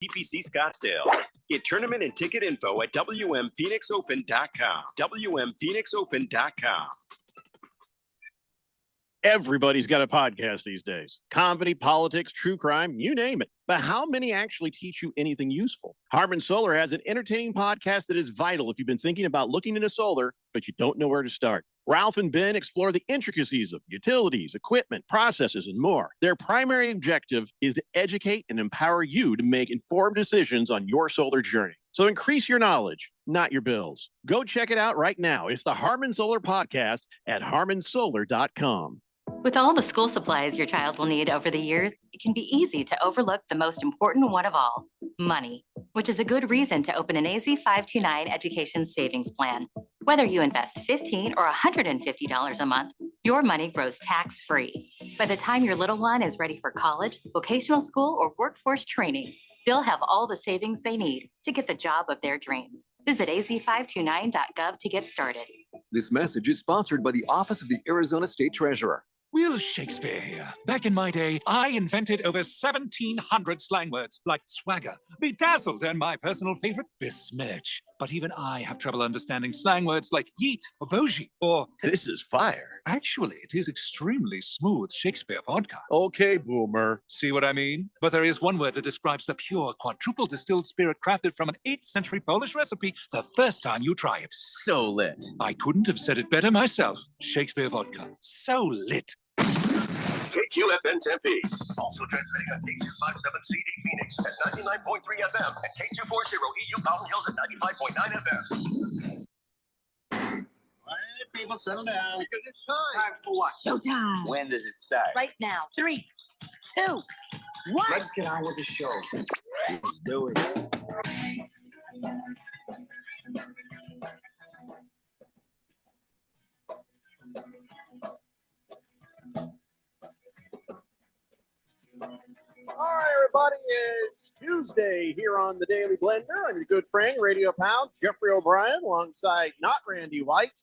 TPC Scottsdale. Get tournament and ticket info at WMPhoenixOpen.com. WMPhoenixOpen.com. Everybody's got a podcast these days. Comedy, politics, true crime, you name it. But how many actually teach you anything useful? Harman Solar has an entertaining podcast that is vital if you've been thinking about looking into solar, but you don't know where to start. Ralph and Ben explore the intricacies of utilities, equipment, processes, and more. Their primary objective is to educate and empower you to make informed decisions on your solar journey. So increase your knowledge, not your bills. Go check it out right now. It's the Harman Solar Podcast at harmansolar.com. With all the school supplies your child will need over the years, it can be easy to overlook the most important one of all, money, which is a good reason to open an AZ 529 education savings plan. Whether you invest $15 or $150 a month, your money grows tax-free. By the time your little one is ready for college, vocational school, or workforce training, they'll have all the savings they need to get the job of their dreams. Visit az529.gov to get started. This message is sponsored by the Office of the Arizona State Treasurer. Will Shakespeare here. Back in my day, I invented over 1,700 slang words like swagger, bedazzled, and my personal favorite, besmirch. But even I have trouble understanding slang words like yeet or bougie or... This is fire. Actually, it is extremely smooth Shakespeare vodka. Okay, boomer. See what I mean? But there is one word that describes the pure quadruple distilled spirit crafted from an 8th century Polish recipe the first time you try it. So lit. I couldn't have said it better myself. Shakespeare vodka. So lit. KQFN Tempe. Also transmitting on K257CD Phoenix at 99.3 FM and K240 EU Mountain Hills at 95.9 FM. All right, people, settle down because it's time. Time for what? Showtime. When does it start? Right now. 3, 2, 1. Let's get on with the show. Let's do it. All right, everybody, it's Tuesday here on the Daily Blender. I'm your good friend, radio pal, Jeffrey O'Brien, alongside not Randy White.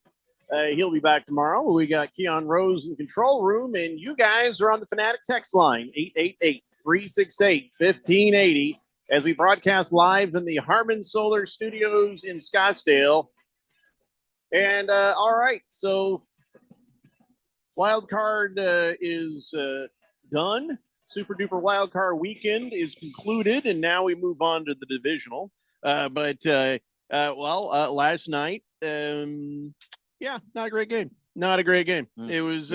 He'll be back tomorrow. We got Keon Rose in the control room, and you guys are on the Fanatic text line, 888-368-1580, as we broadcast live in the Harman Solar Studios in Scottsdale. And, all right, so wild card is done. Super duper wild card weekend is concluded, and now we move on to the divisional. Last night, not a great game. Not a great game. It was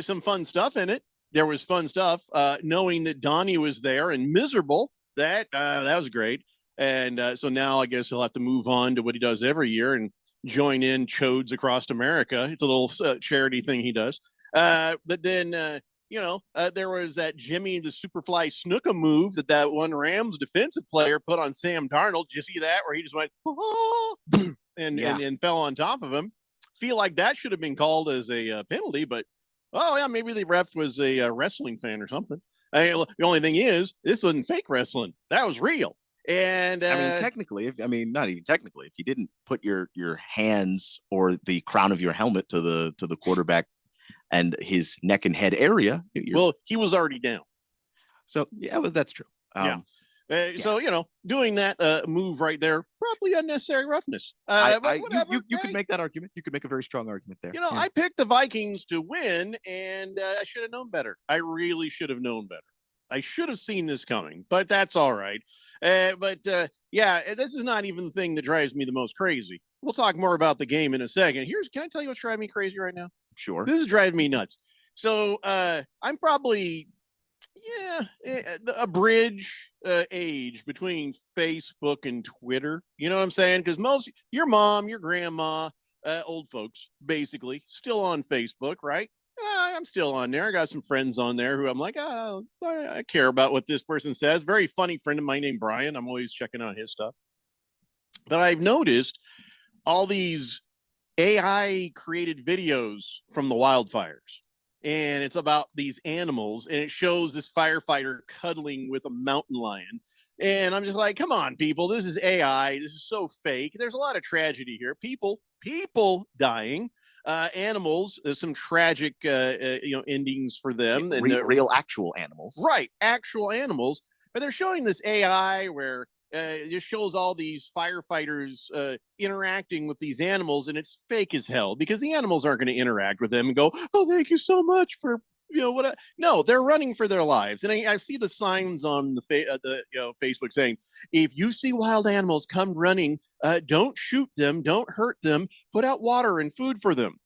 some fun stuff in it. There was fun stuff. Knowing that Donnie was there and miserable, that was great. And so now I guess he'll have to move on to what he does every year and join in Chodes Across America. It's a little charity thing he does. But then. There was that Jimmy the Superfly Snuka move that one Rams defensive player put on Sam Darnold. Did you see that? Where he just went, and fell on top of him. Feel like that should have been called as a penalty, but, maybe the ref was a wrestling fan or something. The only thing is, this wasn't fake wrestling. That was real. And technically, not even technically, if you didn't put your hands or the crown of your helmet to the quarterback and his neck and head area. He was already down. So, that's true. So, doing that move right there, probably unnecessary roughness. You could make that argument. You could make a very strong argument there. I picked the Vikings to win, and I should have known better. I really should have known better. I should have seen this coming, but that's all right. This is not even the thing that drives me the most crazy. We'll talk more about the game in a second. Can I tell you what's driving me crazy right now? Sure. This is driving me nuts. So I'm probably, a bridge age between Facebook and Twitter. You know what I'm saying? Because your mom, your grandma, old folks, basically, still on Facebook, right? I'm still on there. I got some friends on there who I'm like, I care about what this person says. Very funny friend of mine named Brian. I'm always checking out his stuff. But I've noticed all these AI created videos from the wildfires, and it's about these animals, and it shows this firefighter cuddling with a mountain lion. And I'm just like, come on, people, this is AI. This is so fake. There's a lot of tragedy here. People dying, animals, there's some tragic, endings for them. And real actual animals. Right. Actual animals. But they're showing this AI where it just shows all these firefighters interacting with these animals, and it's fake as hell because the animals aren't going to interact with them and go, "Oh, thank you so much for what." No, they're running for their lives, and I see the signs on the Facebook saying, "If you see wild animals come running, don't shoot them, don't hurt them, put out water and food for them."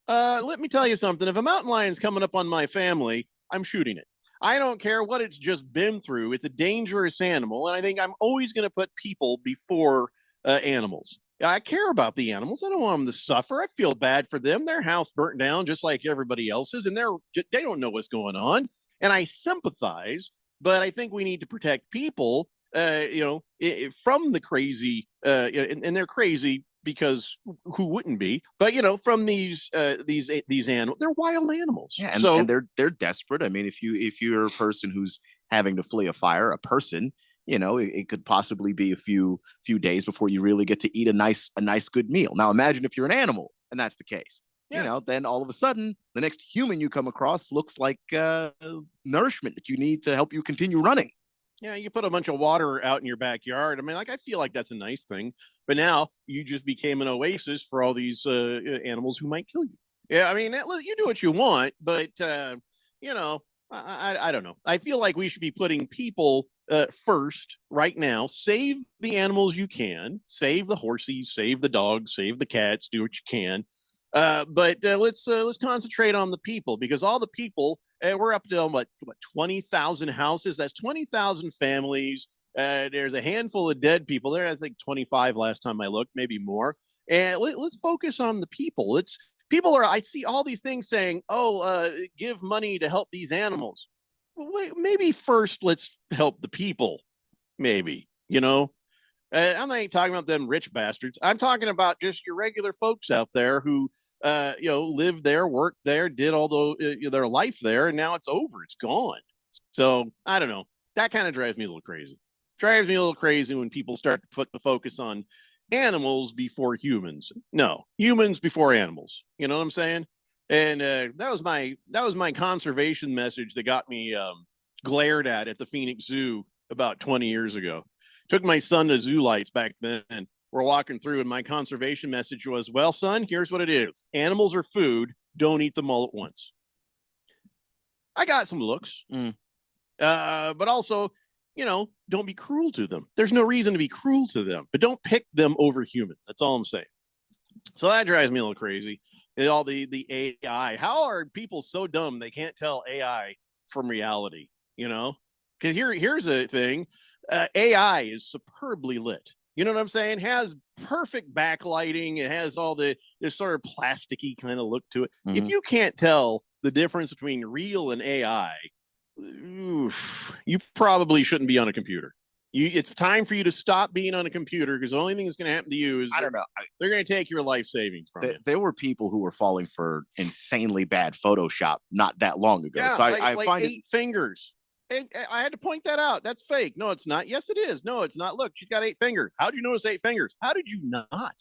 Let me tell you something. If a mountain lion's coming up on my family, I'm shooting it. I don't care what it's just been through. It's a dangerous animal. And I think I'm always going to put people before animals. I care about the animals. I don't want them to suffer. I feel bad for them. Their house burnt down just like everybody else's, and they don't know what's going on. And I sympathize, but I think we need to protect people, from the crazy, and they're crazy because who wouldn't be? But from these animals, they're wild animals. Yeah, so and they're desperate. I mean, if you're a person who's having to flee a fire, a person, it could possibly be a few days before you really get to eat a nice good meal. Now, imagine if you're an animal and that's the case. Yeah. Then all of a sudden, the next human you come across looks like nourishment that you need to help you continue running. Yeah, you put a bunch of water out in your backyard. I mean, I feel like that's a nice thing. But now you just became an oasis for all these animals who might kill you. Yeah, I mean, you do what you want, but I don't know. I feel like we should be putting people first right now. Save the animals you can. Save the horsies. Save the dogs. Save the cats. Do what you can. But let's concentrate on the people, because all the people. We're up to what 20,000 houses. That's 20,000 families. There's a handful of dead people there. I think 25 last time I looked, maybe more. And let's focus on the people. I see all these things saying, give money to help these animals. Well, wait, maybe first let's help the people. Maybe, I'm not talking about them rich bastards. I'm talking about just your regular folks out there who lived there, worked there, did all their life there, and now it's over. It's gone. So I don't know. That kind of drives me a little crazy. Drives me a little crazy when people start to put the focus on animals before humans. No, humans before animals. You know what I'm saying? And that was my conservation message that got me glared at the Phoenix Zoo about 20 years ago. Took my son to Zoo Lights back then. We're walking through, and my conservation message was, well, son, here's what it is. Animals are food. Don't eat them all at once. I got some looks. But also, don't be cruel to them. There's no reason to be cruel to them, but don't pick them over humans. That's all I'm saying. So that drives me a little crazy. And all the AI. How are people so dumb they can't tell AI from reality? Because here's a thing. AI is superbly lit. You know what I'm saying? Has perfect backlighting. It has all this sort of plasticky kind of look to it. Mhm. If you can't tell the difference between real and AI, you probably shouldn't be on a computer. It's time for you to stop being on a computer, because the only thing that's going to happen to you is I don't know. they're going to take your life savings from you. There were people who were falling for insanely bad Photoshop not that long ago. Yeah, So I I find 8 fingers. And I had to point that out. That's fake. No, it's not. Yes, it is. No, it's not. Look, she's got 8 fingers. How'd you notice 8 fingers? How did you not?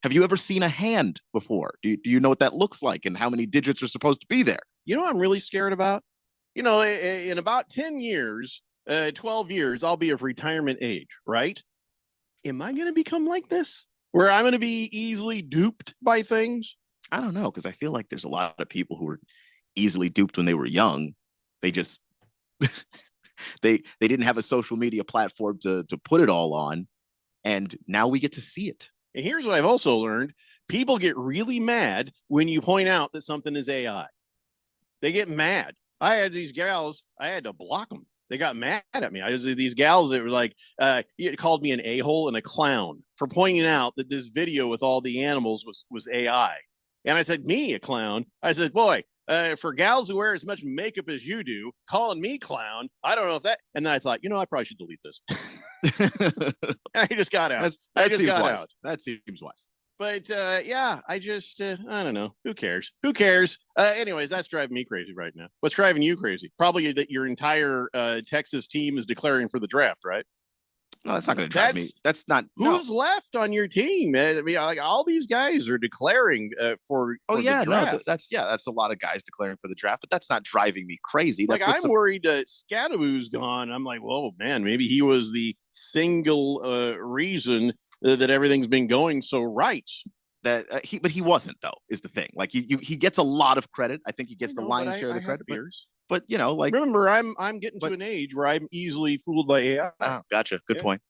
Have you ever seen a hand before? Do you know what that looks like and how many digits are supposed to be there? You know what I'm really scared about? In about 10 years, 12 years, I'll be of retirement age, right? Am I going to become like this? Where I'm going to be easily duped by things? I don't know, because I feel like there's a lot of people who were easily duped when they were young. They just they didn't have a social media platform to put it all on, and now we get to see it. And here's what I've also learned. People get really mad when you point out that something is AI. They get mad. I had these gals, I had to block them. They got mad at me. These gals that were like, called me an a-hole and a clown for pointing out that this video with all the animals was AI. And I said, me, a clown? I said, boy, for gals who wear as much makeup as you do, calling me clown, I don't know if that. And then I thought, I probably should delete this. And I just got out. That seems wise. That seems wise. But I just, I don't know. Who cares? Who cares? Anyways, that's driving me crazy right now. What's driving you crazy? Probably that your entire Texas team is declaring for the draft, right? No, that's not going to drive me. That's not who's left on your team. I mean, like all these guys are declaring for the draft. That's a lot of guys declaring for the draft, but that's not driving me crazy. That's I'm worried that Scadaboo's gone. I'm like, whoa, man, maybe he was the single reason that everything's been going so right. But he wasn't though. Is the thing. Like he gets a lot of credit. I think he gets the lion's share of the credit. But remember, I'm getting to an age where I'm easily fooled by AI. Oh, gotcha. Good point.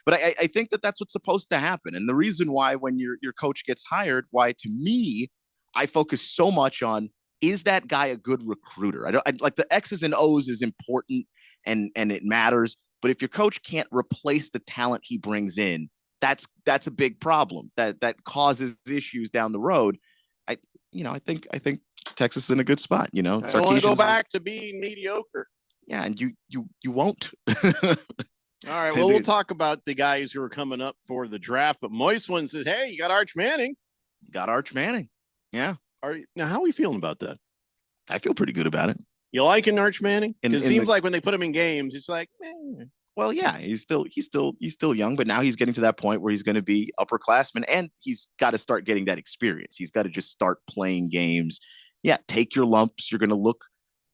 But I think that's what's supposed to happen. And the reason why when your coach gets hired, why to me, I focus so much on, is that guy a good recruiter? I like the X's and O's is important and it matters. But if your coach can't replace the talent he brings in, that's a big problem that causes issues down the road. I think Texas is in a good spot. I don't want to go back to being mediocre. Yeah, and you won't. All right. Well, we'll talk about the guys who are coming up for the draft. But Moist One says, "Hey, you got Arch Manning." Yeah. Now, how are we feeling about that? I feel pretty good about it. You liking Arch Manning? Because it seems like when they put him in games, it's like, well, yeah, he's still young, but now he's getting to that point where he's going to be upperclassman, and he's got to start getting that experience. He's got to just start playing games. Yeah, take your lumps. You're going to look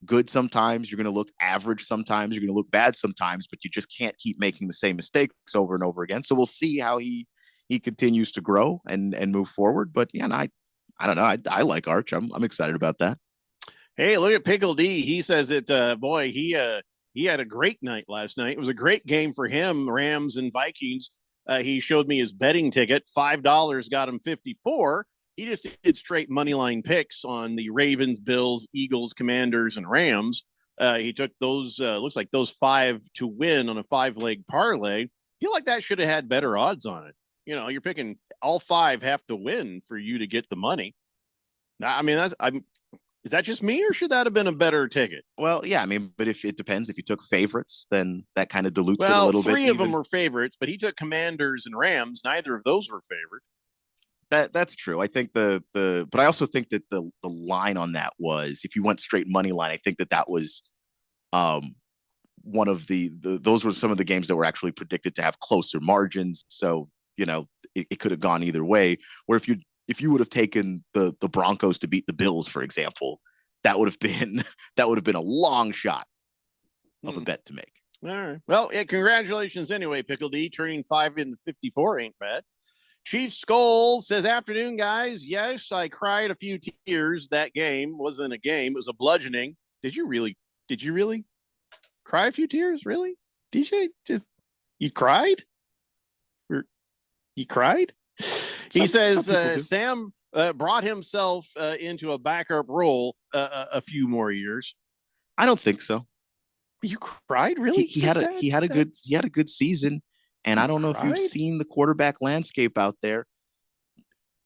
good sometimes. You're going to look average sometimes. You're going to look bad sometimes, but you just can't keep making the same mistakes over and over again. So we'll see how he continues to grow and move forward. But yeah, I don't know. I like Arch. I'm excited about that. Hey, look at Pickle D. He says that boy, he had a great night last night. It was a great game for him, Rams and Vikings. He showed me his betting ticket. $5 got him 54. He just did straight money line picks on the Ravens, Bills, Eagles, Commanders, and Rams. He took those, looks like those 5 to win on a 5-leg parlay. I feel like that should have had better odds on it. You're picking all 5 have to win for you to get the money. I mean, is that just me, or should that have been a better ticket? Well, yeah, I mean, but if it depends, if you took favorites, then that kind of dilutes it a little bit. 3 of them were favorites, but he took Commanders and Rams. Neither of those were favored. That's true. I think but I also think that the line on that was, if you went straight money line, I think that was one of those were some of the games that were actually predicted to have closer margins. So, it could have gone either way. Where if you would have taken the Broncos to beat the Bills, for example, that would have been a long shot of a bet to make. All right. Well, yeah, congratulations anyway, Pickle D. Turning 5 into 54 ain't bad. Chief Skull says, "Afternoon, guys. Yes, I cried a few tears. That game wasn't a game. It was a bludgeoning." Did you really cry a few tears? Really? DJ, you cried? You cried? He says Sam brought himself into a backup role a few more years. I don't think so. You cried, really? He had a good season, and I don't know if you've seen the quarterback landscape out there.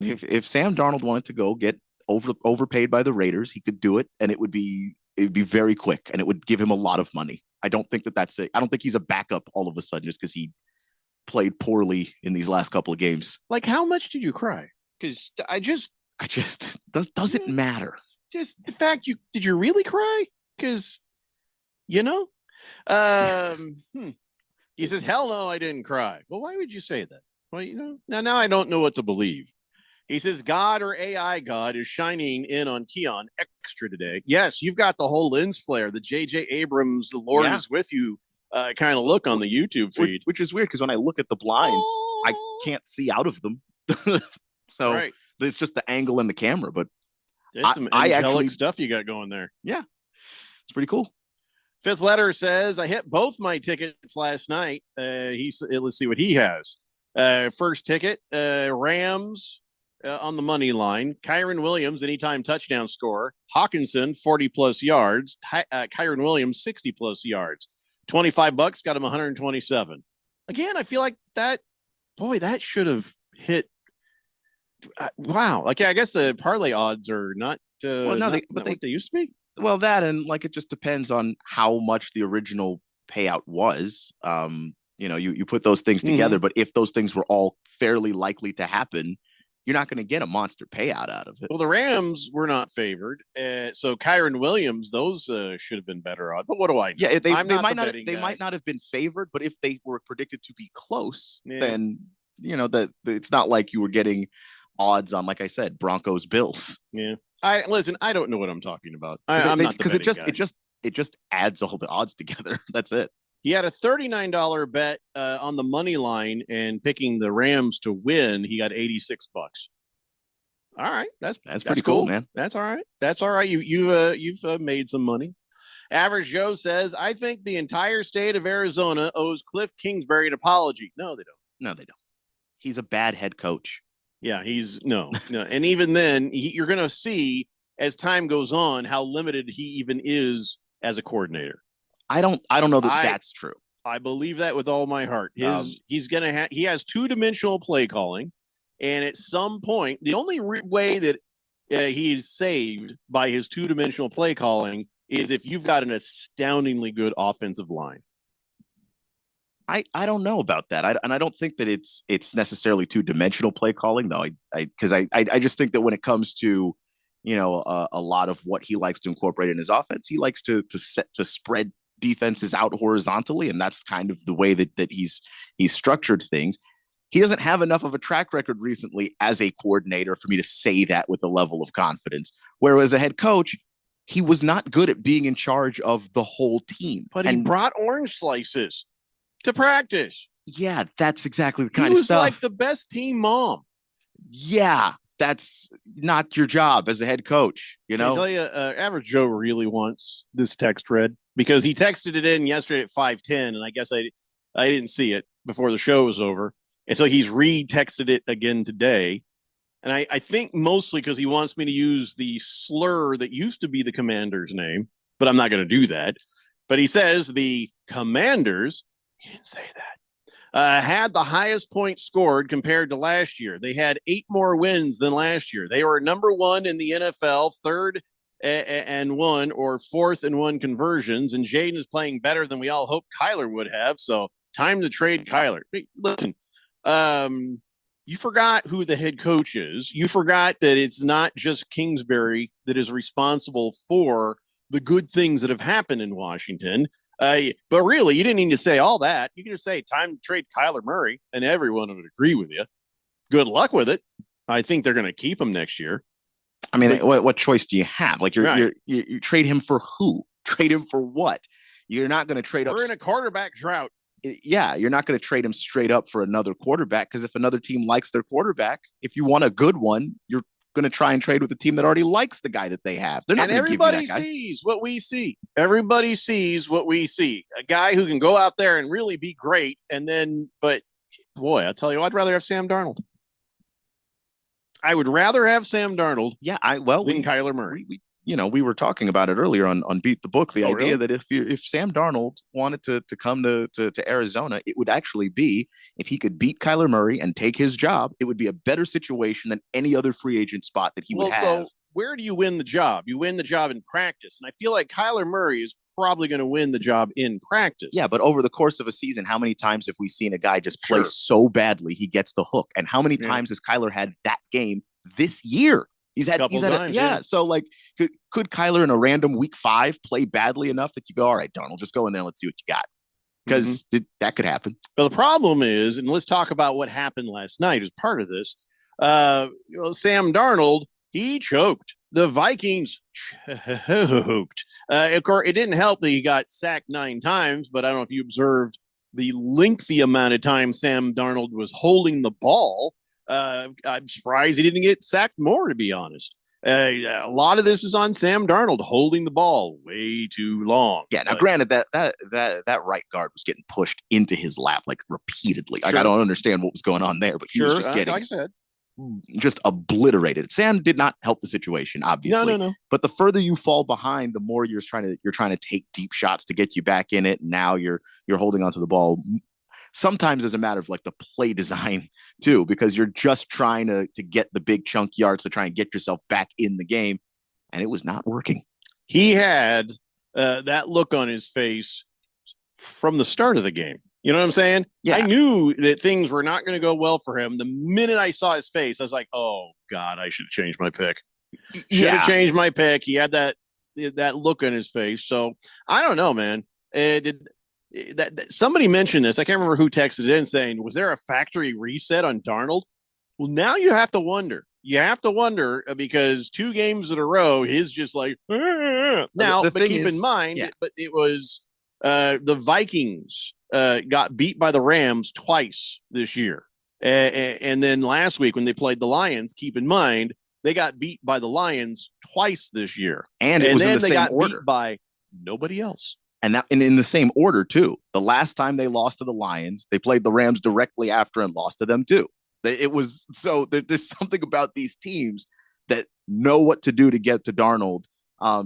If Sam Darnold wanted to go get overpaid by the Raiders, he could do it, and it'd be very quick, and it would give him a lot of money. I don't think that's it. I don't think he's a backup all of a sudden just because he played poorly in these last couple of games. Like, how much did you cry? Because I just doesn't matter. Just the fact did you really cry? Because he says, "Hell no, I didn't cry." Well, why would you say that? Well, now I don't know what to believe. He says, "God or AI God is shining in on Keon extra today." Yes, you've got the whole lens flare, the J.J. Abrams, the Lord is with you kind of look on the YouTube feed. Which is weird, because when I look at the blinds, I can't see out of them. So it's just the angle in the camera. But there's some angelic stuff you got going there. Yeah, it's pretty cool. Fifth Letter says, "I hit both my tickets last night." Let's see what he has. First ticket, Rams on the money line. Kyron Williams, anytime touchdown score. Hawkinson, 40+ yards. Kyron Williams, 60+ yards. $25 got him 127. Again, I feel like that should have hit. Wow. Okay, I guess the parlay odds are not. They used to be. Well, that, and like, it just depends on how much the original payout was. You put those things together, but if those things were all fairly likely to happen, you're not going to get a monster payout out of it. Well, the Rams were not favored, so Kyron Williams, those should have been better odds. But what do I know? Yeah, they I'm not might the not betting they guy. might not have been favored, but if they were predicted to be close, Yeah. then that it's not like you were getting odds on, like I said, Broncos Bills. Yeah. I don't know what I'm talking about. I'm not the betting guy. it just adds all the odds together. That's it. He had a $39 bet on the money line and picking the Rams to win. He got $86. All right, that's pretty cool, man. That's all right. That's all right. You've made some money. Average Joe says, I think the entire state of Arizona owes Cliff Kingsbury an apology. No, they don't. No, they don't. He's a bad head coach. Yeah, he's no. And even then, you're going to see as time goes on how limited he even is as a coordinator. I don't know that that's true. I believe that with all my heart. He has two-dimensional play calling, and at some point, the only way that he's saved by his two-dimensional play calling is if you've got an astoundingly good offensive line. I don't know about that. I don't think that it's necessarily two-dimensional play calling, though. Because I just think that when it comes to a lot of what he likes to incorporate in his offense, he likes to spread defenses out horizontally, and that's kind of the way that he's structured things. He doesn't have enough of a track record recently as a coordinator for me to say that with a level of confidence. Whereas a head coach, he was not good at being in charge of the whole team. But he brought orange slices to practice. Yeah, that's exactly the kind he of was stuff. like the best team mom. Yeah, that's not your job as a head coach. I tell you, Average Joe really wants this text read because he texted it in yesterday at 5:10, and I guess I didn't see it before the show was over. And so he's re-texted it again today. And I think mostly because he wants me to use the slur that used to be the Commander's name, but I'm not going to do that. But he says the Commanders, he didn't say that, had the highest points scored compared to last year. They had 8 more wins than last year. They were number 1 in the NFL, 3rd and 1 or 4th and 1 conversions. And Jaden is playing better than we all hoped Kyler would have. So time to trade Kyler. Hey, listen, you forgot who the head coach is. You forgot that it's not just Kingsbury that is responsible for the good things that have happened in Washington. But really, you didn't need to say all that. You can just say time to trade Kyler Murray, and everyone would agree with you. Good luck with it. I think they're going to keep him next year. I mean, what choice do you have? Like you trade him for who? Trade him for what? You're not going to trade up. We're in a quarterback drought. Yeah, you're not going to trade him straight up for another quarterback because if another team likes their quarterback, if you want a good one, you're going to try and trade with a team that already likes the guy that they have. They're not going to give you that guy. Sees what we see. Everybody sees what we see. A guy who can go out there and really be great, but boy, I tell you, I'd rather have Sam Darnold. I would rather have Sam Darnold. Yeah, than Kyler Murray. We were talking about it earlier on Beat the Book. The idea really? that if Sam Darnold wanted to come to Arizona, it would actually be if he could beat Kyler Murray and take his job, it would be a better situation than any other free agent spot that he would have. So where do you win the job? You win the job in practice. And I feel like Kyler Murray is probably going to win the job in practice. Yeah, but over the course of a season, how many times have we seen a guy just play so badly he gets the hook? And how many times has Kyler had that game this year? He's had times, So like, could Kyler in a random week 5 play badly enough that you go, all right, Darnold, just go in there and let's see what you got? Because that could happen. But the problem is, and let's talk about what happened last night as part of this. Sam Darnold, he choked. The Vikings choked. Of course, it didn't help that he got sacked 9 times, but I don't know if you observed the lengthy amount of time Sam Darnold was holding the ball. I'm surprised he didn't get sacked more, to be honest. A lot of this is on Sam Darnold holding the ball way too long. Yeah. Now, granted, that right guard was getting pushed into his lap like repeatedly. Like, I don't understand what was going on there, but he was just getting, like I said, just obliterated. Sam did not help the situation, obviously. No. But the further you fall behind, the more you're trying to take deep shots to get you back in it. And now you're holding onto the ball. Sometimes as a matter of like the play design too, because you're just trying to get the big chunk yards to try and get yourself back in the game. And it was not working. He had that look on his face from the start of the game. You know what I'm saying? Yeah. I knew that things were not going to go well for him. The minute I saw his face, I was like, "Oh God, I should have changed my pick. Should have changed my pick." He had that look on his face. So I don't know, man. Somebody mentioned this? I can't remember who texted in saying, "Was there a factory reset on Darnold?" Well, now you have to wonder. You have to wonder because 2 games in a row, he's just like now. But keep in mind, but it was the Vikings got beat by the Rams twice this year. And then last week when they played the Lions, keep in mind, they got beat by the Lions twice this year. And it was in the same got order. Beat by nobody else. And in the same order, too. The last time they lost to the Lions, they played the Rams directly after and lost to them, too. It was so there's something about these teams that know what to do to get to Darnold.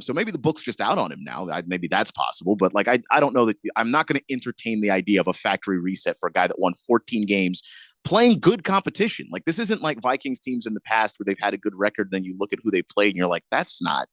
So maybe the book's just out on him now. Maybe that's possible. But like, I don't know that I'm not going to entertain the idea of a factory reset for a guy that won 14 games playing good competition. Like, this isn't like Vikings teams in the past where they've had a good record. Then you look at who they played and you're like, that's not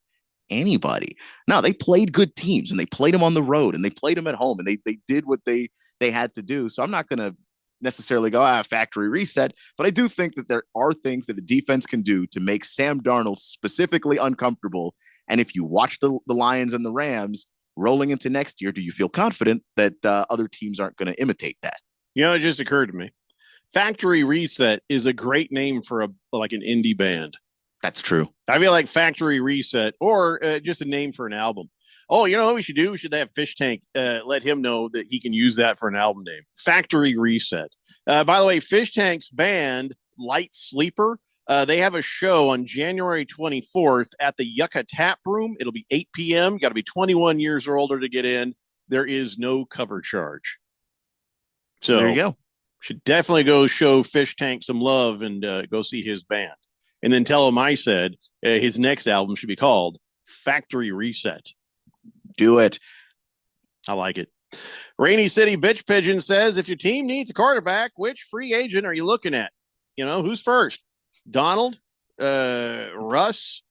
anybody. No, they played good teams and they played them on the road and they played them at home and they did what they had to do. So I'm not going to necessarily go factory reset, but I do think that there are things that the defense can do to make Sam Darnold specifically uncomfortable. And if you watch the Lions and the Rams rolling into next year, do you feel confident that other teams aren't going to imitate that? You know, it just occurred to me. Factory Reset is a great name for an indie band. That's true. I feel like Factory Reset or just a name for an album. Oh, you know what we should do? We should have Fish Tank let him know that he can use that for an album name. Factory Reset. By the way, Fish Tank's band, Light Sleeper, they have a show on January 24th at the Yucca Tap Room. It'll be 8 p.m. Got to be 21 years or older to get in. There is no cover charge. So there you go. Should definitely go show Fish Tank some love and go see his band. And then tell him I said his next album should be called Factory Reset. Do it. I like it. Rainy City Bitch Pigeon says, if your team needs a quarterback, which free agent are you looking at? You know, who's first? Donald, Russ,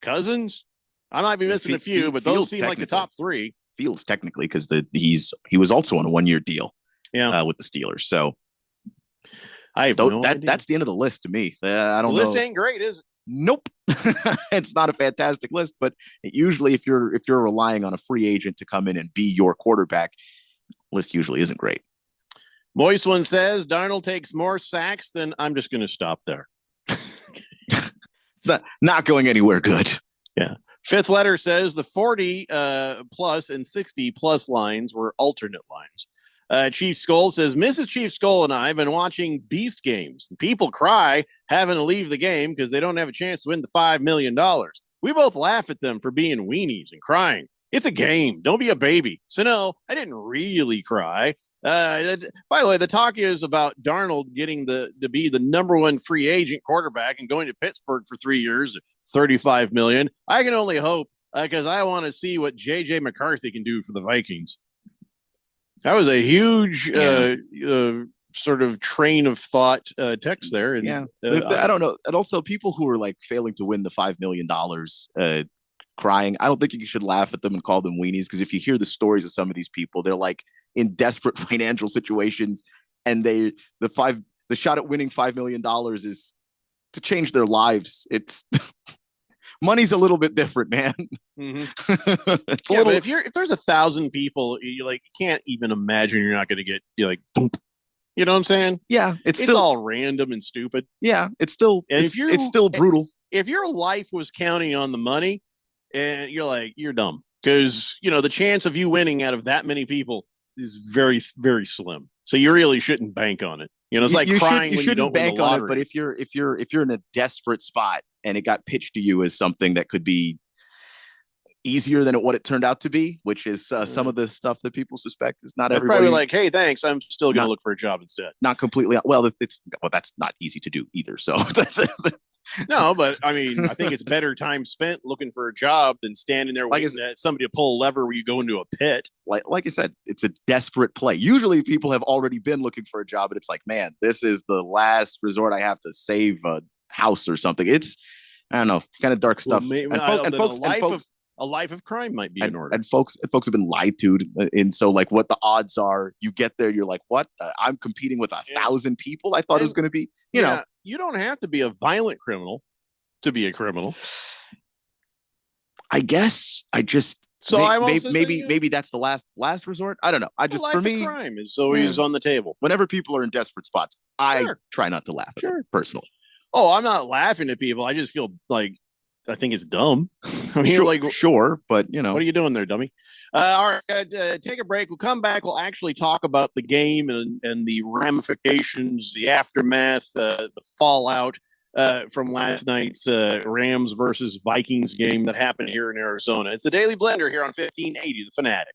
Cousins. I might be missing a few, but those seem like the top 3. Fields technically, because he was also on a 1-year deal with the Steelers. So I have no idea. That's the end of the list to me. I don't know. The list ain't great, is it? Nope. It's not a fantastic list, but usually if you're relying on a free agent to come in and be your quarterback, list usually isn't great. Moist One says Darnold takes more sacks than I'm just going to stop there. It's not going anywhere good. Yeah. Fifth Letter says the 40 plus and 60 plus lines were alternate lines. Chief Skull says, Mrs. Chief Skull and I have been watching Beast games. People cry having to leave the game because they don't have a chance to win the $5 million. We both laugh at them for being weenies and crying. It's a game. Don't be a baby. So no, I didn't really cry. By the way, the talk is about Darnold getting to be the number 1 free agent quarterback and going to Pittsburgh for 3 years, $35 million. I can only hope because I want to see what JJ McCarthy can do for the Vikings. That was a huge sort of train of thought text there. And, I don't know. And also people who are like failing to win the $5 million crying, I don't think you should laugh at them and call them weenies, because if you hear the stories of some of these people, they're like in desperate financial situations, and the shot at winning $5 million is to change their lives. It's money's a little bit different, man. Mm-hmm. But if there's 1,000 people, you can't even imagine you're not going to get thump. You know what I'm saying? Yeah, it's still all random and stupid. Yeah, it's still brutal. If your life was counting on the money, and you're dumb, because the chance of you winning out of that many people is very, very slim. So you really shouldn't bank on it. It's like crying when you don't bank on it. But if you're in a desperate spot and it got pitched to you as something that could be easier than what it turned out to be, which is some of the stuff that people suspect is not everybody. Probably like, hey, thanks, I'm still going to look for a job instead. Not completely. Well, that's not easy to do either. So that's no, but I mean, I think it's better time spent looking for a job than standing there waiting at somebody to pull a lever where you go into a pit. Like I said, it's a desperate play. Usually people have already been looking for a job, and it's like, man, this is the last resort. I have to save a house or something. I don't know. It's kind of dark stuff. A a life of crime might be in order. And folks have been lied to. And so like what the odds are, you get there, you're like, what? I'm competing with 1,000 people. I thought it was going to be, you know. You don't have to be a violent criminal to be a criminal. I guess I just, so maybe that's the last resort. I don't know. I just, life for me, of crime is always on the table. Whenever people are in desperate spots, I try not to laugh at them, personally. Oh, I'm not laughing at people. I just feel like I think it's dumb. I mean, sure, but you know, what are you doing there, dummy? All right, take a break. We'll come back. We'll actually talk about the game and the ramifications, the aftermath, the fallout from last night's Rams versus Vikings game that happened here in Arizona. It's the Daily Blender here on 1580, The Fanatic.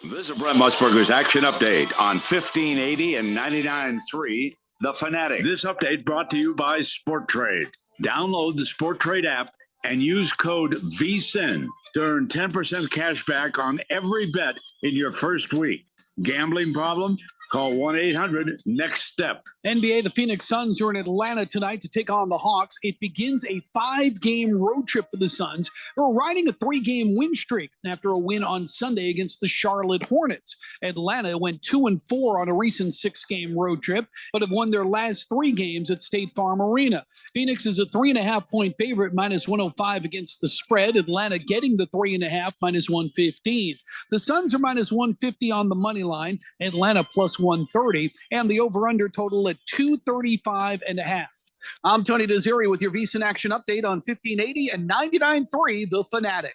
This is Brent Musburger's action update on 1580 and 99.3, The Fanatic. This update brought to you by Sport Trade. Download the Sport Trade app and use code VSIN to earn 10% cash back on every bet in your first week. Gambling problem? Call 1-800-NEXT-STEP. NBA, the Phoenix Suns are in Atlanta tonight to take on the Hawks. It begins a 5-game road trip for the Suns, who are riding a 3-game win streak after a win on Sunday against the Charlotte Hornets. Atlanta went 2-4 on a recent 6-game road trip, but have won their last 3 games at State Farm Arena. Phoenix is a 3.5-point favorite, minus 105 against the spread. Atlanta getting the 3.5, minus 115. The Suns are minus 150 on the money line. Atlanta plus 130, and the over-under total at 235.5. I'm Tony Desiri with your VSiN action update on 1580 and 99.3 The Fanatic.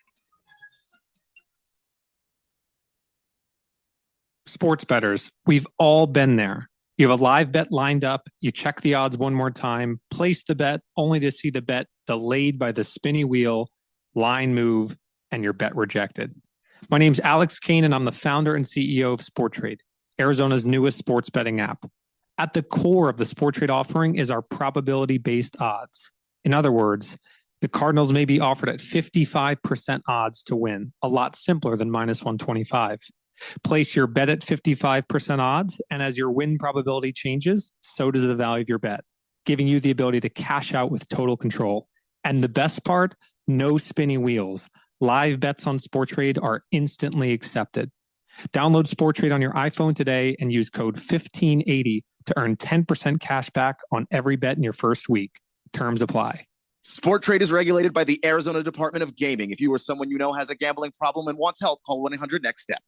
Sports bettors, we've all been there. You have a live bet lined up, you check the odds one more time, place the bet only to see the bet delayed by the spinny wheel, line move, and your bet rejected. My name's Alex Kane, and I'm the founder and CEO of SportTrade, Arizona's newest sports betting app. At the core of the SportTrade offering is our probability-based odds. In other words, the Cardinals may be offered at 55% odds to win, a lot simpler than minus 125. Place your bet at 55% odds, and as your win probability changes, so does the value of your bet, giving you the ability to cash out with total control. And the best part, no spinning wheels. Live bets on SportTrade are instantly accepted. Download SportTrade on your iPhone today and use code 1580 to earn 10% cash back on every bet in your first week. Terms apply. SportTrade is regulated by the Arizona Department of Gaming. If you or someone you know has a gambling problem and wants help, call 1-800-NEXT-STEP.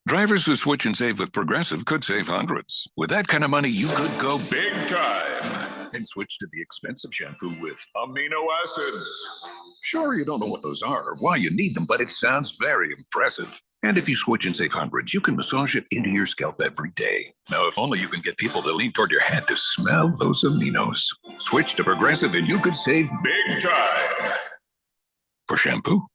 Drivers who switch and save with Progressive could save hundreds. With that kind of money, you could go big time and switch to the expensive shampoo with amino acids. Sure, you don't know what those are or why you need them, but it sounds very impressive. And if you switch and save hundreds, you can massage it into your scalp every day. Now, if only you can get people to lean toward your head to smell those aminos. Switch to Progressive and you could save big time. For shampoo.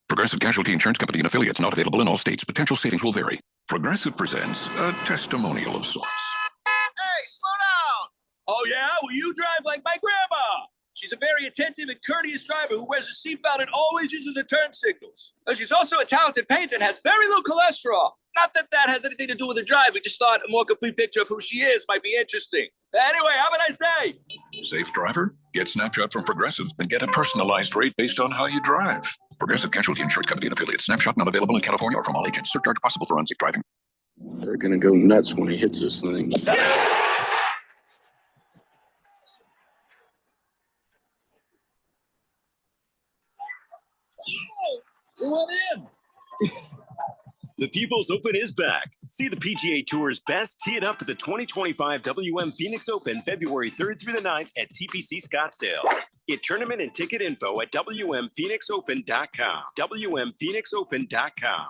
Progressive Casualty Insurance Company and affiliates, not available in all states. Potential savings will vary. Progressive presents a testimonial of sorts. Hey, slow down! Oh, yeah? Well, you drive like my grandma. She's a very attentive and courteous driver who wears a seatbelt and always uses her turn signals. She's also a talented painter and has very low cholesterol. Not that that has anything to do with her driving, just thought a more complete picture of who she is might be interesting. Anyway, have a nice day. Safe driver? Get Snapshot from Progressive and get a personalized rate based on how you drive. Progressive Casualty Insurance Company and affiliates. Snapshot not available in California or from all agents. Surcharge possible for unsafe driving. They're gonna go nuts when he hits this thing. We went in. The People's Open is back. See the PGA Tour's best tee it up at the 2025 WM Phoenix Open February 3rd through the 9th at TPC Scottsdale. Get tournament and ticket info at WMPhoenixOpen.com. WMPhoenixOpen.com.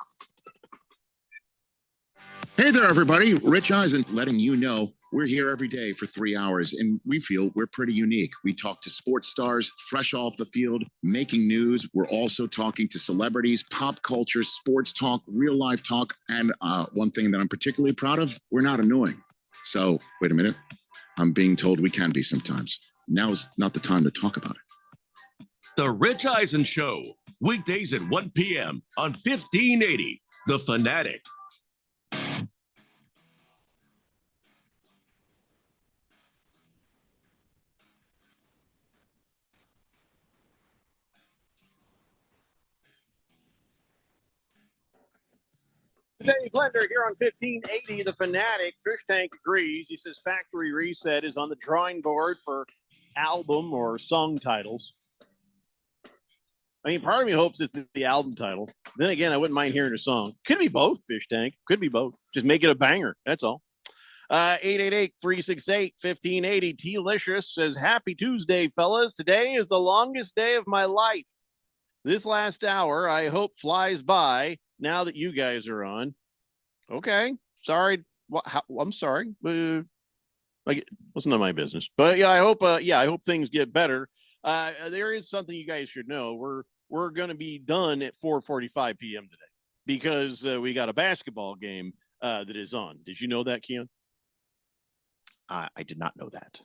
Hey there, everybody. Rich Eisen letting you know we're here every day for 3 hours, and we feel we're pretty unique. We talk to sports stars fresh off the field, making news. We're also talking to celebrities, pop culture, sports talk, real life talk. And one thing that I'm particularly proud of, we're not annoying. So wait a minute. I'm being told we can be sometimes. Now's not the time to talk about it. The Rich Eisen Show, weekdays at 1 p.m. on 1580, The Fanatic. Dave Blender here on 1580, The Fanatic. Fish Tank agrees. He says Factory Reset is on the drawing board for album or song titles. I mean, part of me hopes it's the album title. Then again, I wouldn't mind hearing a song. Could be both, Fish Tank. Could be both. Just make it a banger. That's all. 888-368-1580. T-Licious says, happy Tuesday, fellas. Today is the longest day of my life. This last hour, I hope, flies by now that you guys are on. Okay. Sorry. I'm sorry. Like, it's none of my business. But yeah, I hope things get better. There is something you guys should know. We're going to be done at 4:45 p.m. today because we got a basketball game that is on. Did you know that, Keon? I did not know that.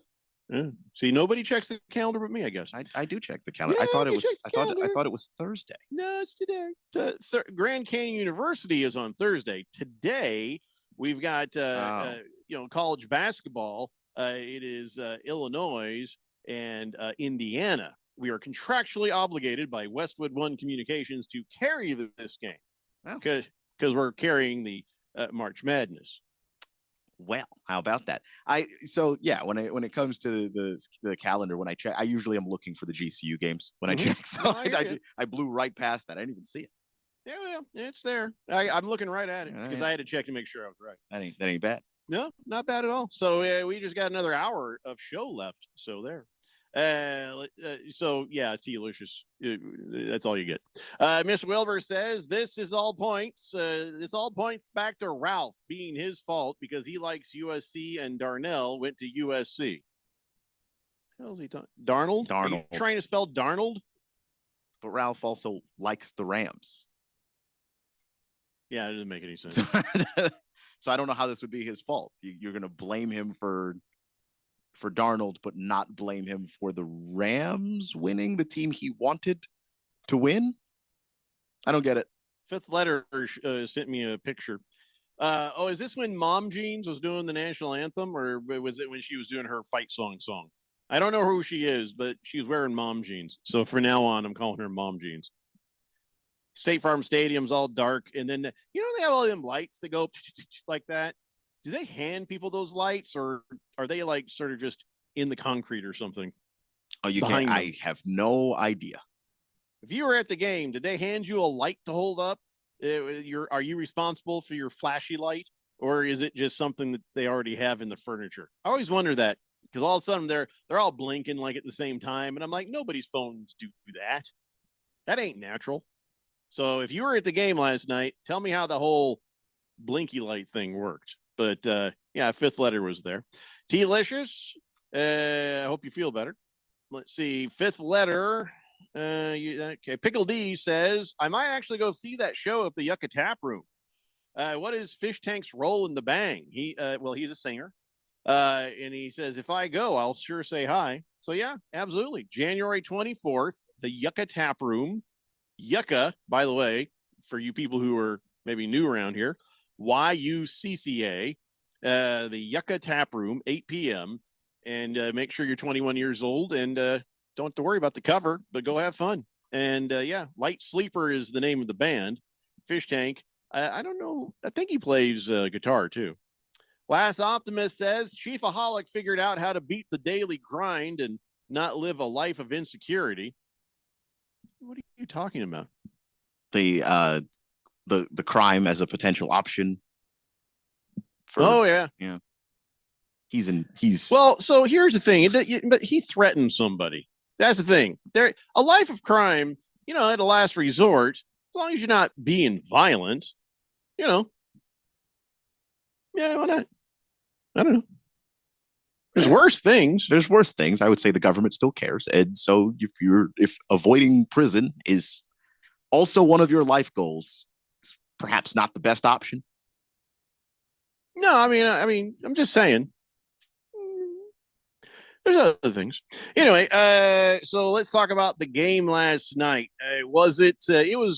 Yeah. See, nobody checks the calendar but me, I guess. I do check the calendar. Yeah, I thought it you was. check the I calendar. thought it was Thursday. No, it's today. Grand Canyon University is on Thursday. Today we've got college basketball. It is Illinois and Indiana. We are contractually obligated by Westwood One Communications to carry this game because we're carrying the March Madness. Well, how about that? When it comes to the calendar, when I check, I usually am looking for the GCU games when I check. So I blew right past that. I didn't even see it. Yeah, it's there. I'm looking right at it because I had to check to make sure I was right. That ain't bad. No, not bad at all. So we just got another hour of show left. So there. T-Licious. That's all you get. Miss Wilbur says this is all points. This all points back to Ralph being his fault because he likes USC and Darnell went to USC. What the hell is he talking? Darnold? Are you trying to spell Darnold? But Ralph also likes the Rams. Yeah, it doesn't make any sense. So I don't know how this would be his fault. You're going to blame him for Darnold, but not blame him for the Rams winning the team he wanted to win. I don't get it. Fifth Letter sent me a picture. Is this when Mom Jeans was doing the national anthem, or was it when she was doing her fight song? I don't know who she is, but she's wearing Mom Jeans. So from now on, I'm calling her Mom Jeans. State Farm Stadium's all dark, and then they have all them lights that go like that. Do they hand people those lights, or are they like sort of just in the concrete or something? Oh, you can't. I have no idea. If you were at the game, did they hand you a light to hold up? Are you responsible for your flashy light, or is it just something that they already have in the furniture? I always wonder that because all of a sudden they're all blinking like at the same time, and I'm like, nobody's phones do that. That ain't natural. So if you were at the game last night, tell me how the whole blinky light thing worked. But Fifth Letter was there. T-Licious, I hope you feel better. Let's see. Fifth Letter. Okay. Pickle D says, I might actually go see that show at the Yucca Tap Room. What is Fish Tank's role in the bang? He's a singer. And he says, if I go, I'll sure say hi. So yeah, absolutely. January 24th, the Yucca Tap Room. Yucca, by the way, for you people who are maybe new around here, YUCCA, the Yucca Tap Room, 8 p.m. And make sure you're 21 years old and don't have to worry about the cover, but go have fun. And Light Sleeper is the name of the band. Fish Tank, I don't know. I think he plays guitar too. Last Optimist says Chiefaholic figured out how to beat the daily grind and not live a life of insecurity. What are you talking about? The crime as a potential option. Yeah. He's well. So here's the thing. But he threatened somebody. That's the thing. A life of crime. At a last resort, as long as you're not being violent. Yeah, why not? I don't know. There's worse things. I would say the government still cares. And so if avoiding prison is also one of your life goals, it's perhaps not the best option. No, I mean, I'm just saying. There's other things. Anyway, so let's talk about the game last night. It was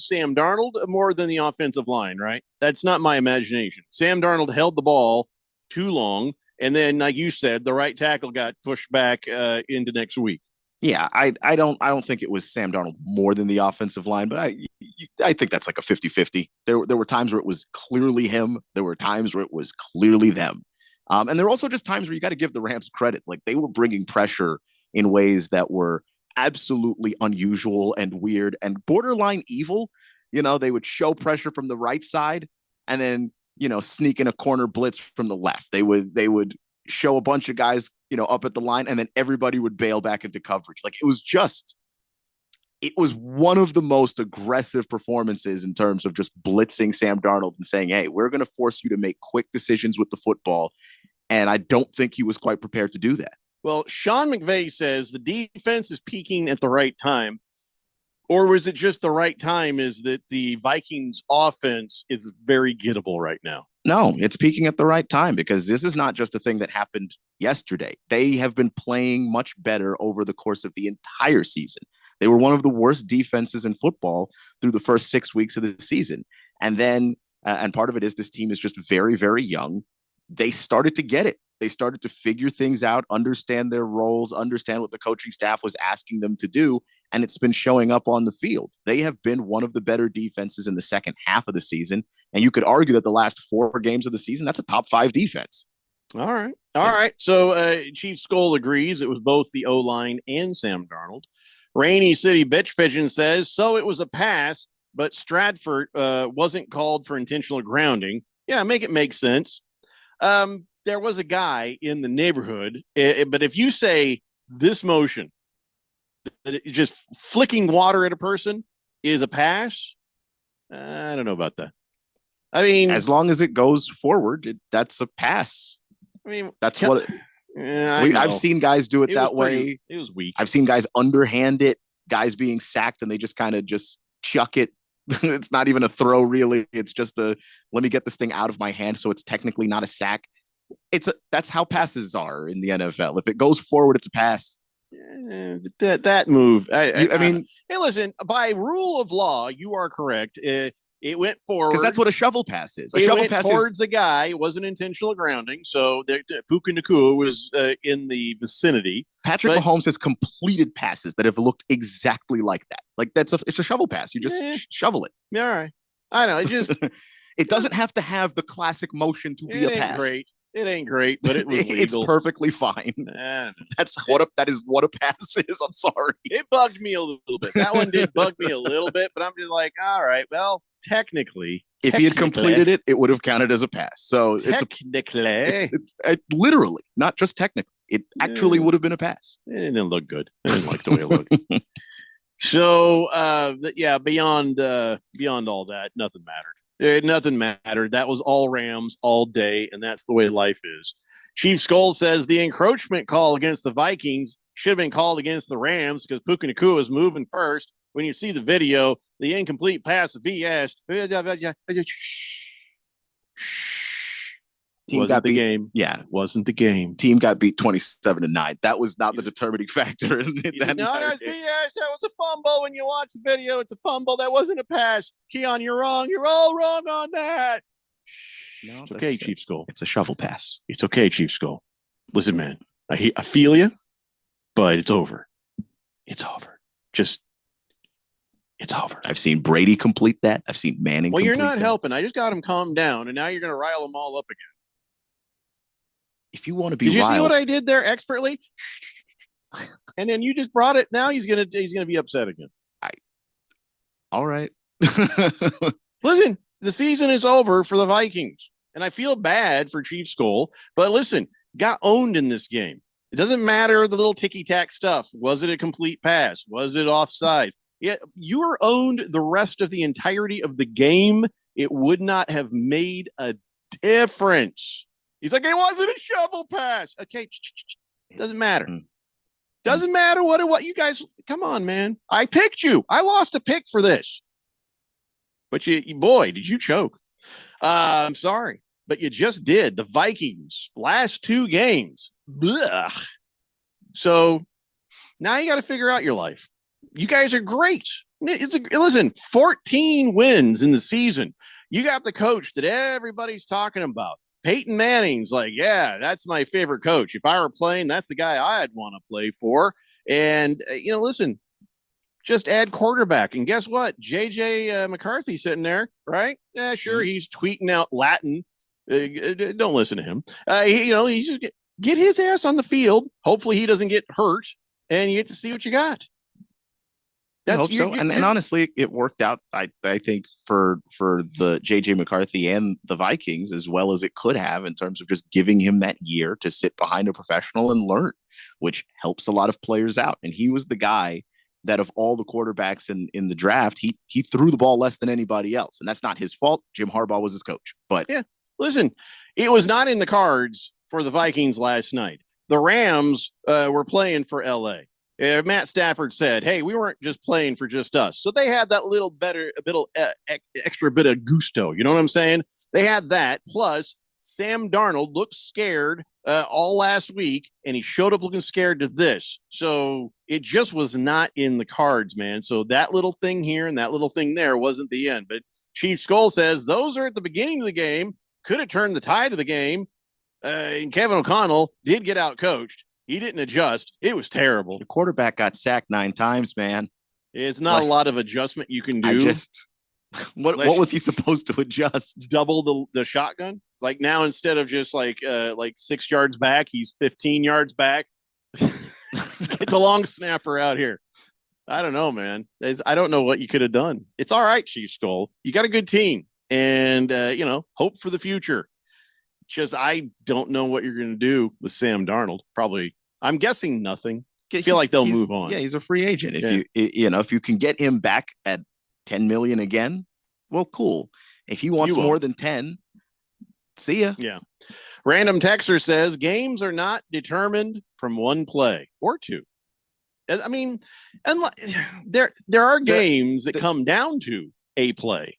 Sam Darnold more than the offensive line, right? That's not my imagination. Sam Darnold held the ball too long. And then, like you said, the right tackle got pushed back into next week. Yeah, I don't think it was Sam Darnold more than the offensive line, but I think that's like a 50-50. There were times where it was clearly him. There were times where it was clearly them. And there were also just times where you got to give the Rams credit. Like they were bringing pressure in ways that were absolutely unusual and weird and borderline evil. You know, they would show pressure from the right side and then, you know, sneak in a corner blitz from the left. They would show a bunch of guys, you know, up at the line, and then everybody would bail back into coverage. Like it was one of the most aggressive performances in terms of just blitzing Sam Darnold and saying, hey, we're going to force you to make quick decisions with the football. And I don't think he was quite prepared to do that. Well, Sean McVay says the defense is peaking at the right time. Or was it just the right time is that the Vikings offense is very gettable right now? No, it's peaking at the right time because this is not just a thing that happened yesterday. They have been playing much better over the course of the entire season. They were one of the worst defenses in football through the first 6 weeks of the season. And then, and part of it is this team is just very, very young. They started to get it. They started to figure things out, understand their roles, understand what the coaching staff was asking them to do, and it's been showing up on the field. They have been one of the better defenses in the second half of the season, and you could argue that the last 4 games of the season, that's a top 5 defense. All right. So Chief Skull agrees it was both the O-line and Sam Darnold. Rainy City Bitch Pigeon says, so it was a pass, but Stratford wasn't called for intentional grounding. Yeah, make it make sense. There was a guy in the neighborhood, but if you say this motion, just flicking water at a person is a pass, I don't know about that. I mean, as long as it goes forward, that's a pass. I mean, that's what I've seen guys do it that way. It was weak. I've seen guys underhand it, guys being sacked, and they just kind of just chuck it. It's not even a throw, really. It's just let me get this thing out of my hand, so it's technically not a sack. That's how passes are in the NFL. If it goes forward, it's a pass. That move. I mean, hey, listen. By rule of law, you are correct. It went forward because that's what a shovel pass is. A shovel pass towards a guy. It wasn't intentional grounding. So Puka Nacua was in the vicinity. Patrick Mahomes has completed passes that have looked exactly like that. Like it's a shovel pass. You just shovel it. Yeah, all right. I know. It just it doesn't have to have the classic motion to be a pass. Great. It ain't great, but it was legal. It's perfectly fine. That is what a pass is. I'm sorry. It bugged me a little bit. That one did bug me a little bit, but I'm just like, all right, well, technically, if he had completed it, it would have counted as a pass. So it's literally, not just technically. It actually would have been a pass. It didn't look good. I didn't like the way it looked. So, beyond all that, nothing mattered. Nothing mattered. That was all Rams all day, and that's the way life is. Chief Skull says the encroachment call against the Vikings should have been called against the Rams because Puka Nacua was moving first. When you see the video, the incomplete pass of BS. Team got beat. Game. Yeah, wasn't the game. Team got beat 27-9. That was not the determining factor. No, that's BS. That was a fumble. When you watch the video, it's a fumble. That wasn't a pass. Keon, you're wrong. You're all wrong on that. No, it's okay, Chief Skull. It's a shovel pass. It's okay, Chief Skull. Listen, man, I feel you, but it's over. It's over. It's over. I've seen Brady complete that. I've seen Manning. Well, you're not helping. I just got him calmed down, and now you're going to rile them all up again. If you want to be, did you see what I did there expertly? And then you just brought it. Now he's gonna be upset again. All right. Listen, the season is over for the Vikings, and I feel bad for Chief Skull. But listen, got owned in this game. It doesn't matter the little ticky-tack stuff. Was it a complete pass? Was it offside? Yeah, you were owned the rest of the entirety of the game. It would not have made a difference. He's like, it wasn't a shovel pass. Okay, doesn't matter. Doesn't matter what you guys. Come on, man. I picked you. I lost a pick for this, but you boy, did you choke? I'm sorry, but you just did. The Vikings last 2 games. Blah. So now you got to figure out your life. You guys are great. Listen, 14 wins in the season. You got the coach that everybody's talking about. Peyton Manning's like, yeah, that's my favorite coach. If I were playing, that's the guy I'd want to play for. And, listen, just add quarterback. And guess what? JJ McCarthy sitting there, right? Yeah, sure. He's tweeting out Latin. Don't listen to him. He's just get his ass on the field. Hopefully he doesn't get hurt and you get to see what you got. I hope so. And honestly, it worked out, I think, for the JJ McCarthy and the Vikings as well as it could have in terms of just giving him that year to sit behind a professional and learn, which helps a lot of players out. And he was the guy that of all the quarterbacks in the draft, he threw the ball less than anybody else. And that's not his fault. Jim Harbaugh was his coach. But yeah, listen, it was not in the cards for the Vikings last night. The Rams were playing for LA. Matt Stafford said, hey, we weren't just playing for just us. So they had that extra bit of gusto. You know what I'm saying? They had that. Plus, Sam Darnold looked scared all last week, and he showed up looking scared to this. So it just was not in the cards, man. So that little thing here and that little thing there wasn't the end. But Chief Skull says those are at the beginning of the game. Could have turned the tide of the game. And Kevin O'Connell did get out coached. He didn't adjust. It was terrible. The quarterback got sacked 9 times, man. It's not a lot of adjustment you can do. What was he supposed to adjust? Double the shotgun? Like now, instead of just like 6 yards back, he's 15 yards back. Get the long snapper out here. I don't know, man. I don't know what you could have done. It's all right, Chief Skull. You got a good team, and hope for the future. Just I don't know what you're going to do with Sam Darnold. Probably, I'm guessing nothing. I feel like they'll move on. Yeah, he's a free agent. If you can get him back at 10 million again, well, cool. If he wants more than 10, see ya. Yeah. Random texter says games are not determined from one play or two. I mean, and there are games that come down to a play,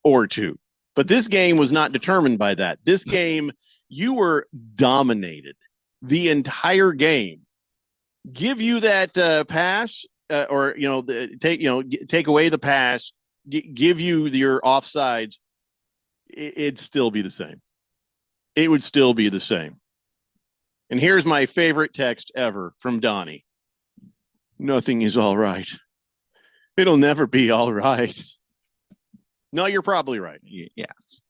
or two. But this game was not determined by that. This game, you were dominated the entire game. Give you that pass, or take away the pass, give you your offsides. It'd still be the same. It would still be the same. And here's my favorite text ever from Donnie. Nothing is all right. It'll never be all right. No, you're probably right. Yes.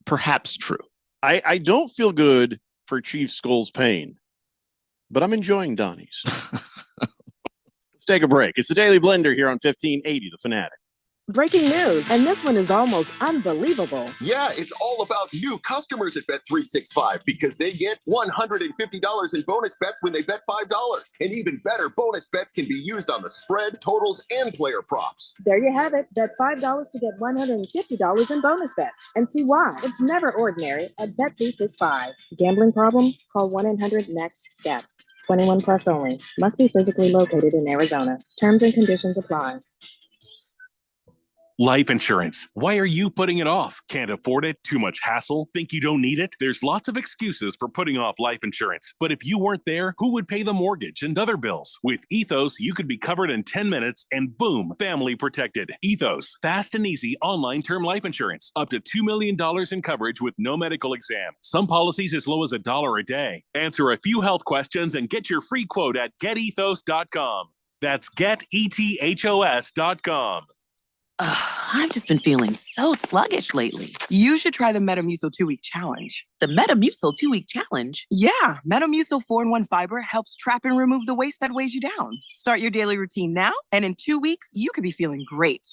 Perhaps true. I don't feel good for Chief Skull's pain, but I'm enjoying Donnie's. Let's take a break. It's the Daily Blender here on 1580 The Fanatic. Breaking news, and this one is almost unbelievable. Yeah, it's all about new customers at Bet365 because they get $150 in bonus bets when they bet $5. And even better, bonus bets can be used on the spread, totals, and player props. There you have it. Bet $5 to get $150 in bonus bets. And see why. It's never ordinary at Bet365. Gambling problem? Call 1-800-NEXT-STEP. 21 plus only. Must be physically located in Arizona. Terms and conditions apply. Life insurance. Why are you putting it off? Can't afford it? Too much hassle? Think you don't need it? There's lots of excuses for putting off life insurance. But if you weren't there, who would pay the mortgage and other bills? With Ethos, you could be covered in 10 minutes and boom, family protected. Ethos, fast and easy online term life insurance. Up to $2 million in coverage with no medical exam. Some policies as low as $1 a day. Answer a few health questions and get your free quote at getethos.com. That's getethos.com. I've just been feeling so sluggish lately. You should try the Metamucil 2-week challenge. The Metamucil 2-week challenge? Yeah, Metamucil 4-in-1 fiber helps trap and remove the waste that weighs you down. Start your daily routine now, and in 2 weeks, you could be feeling great.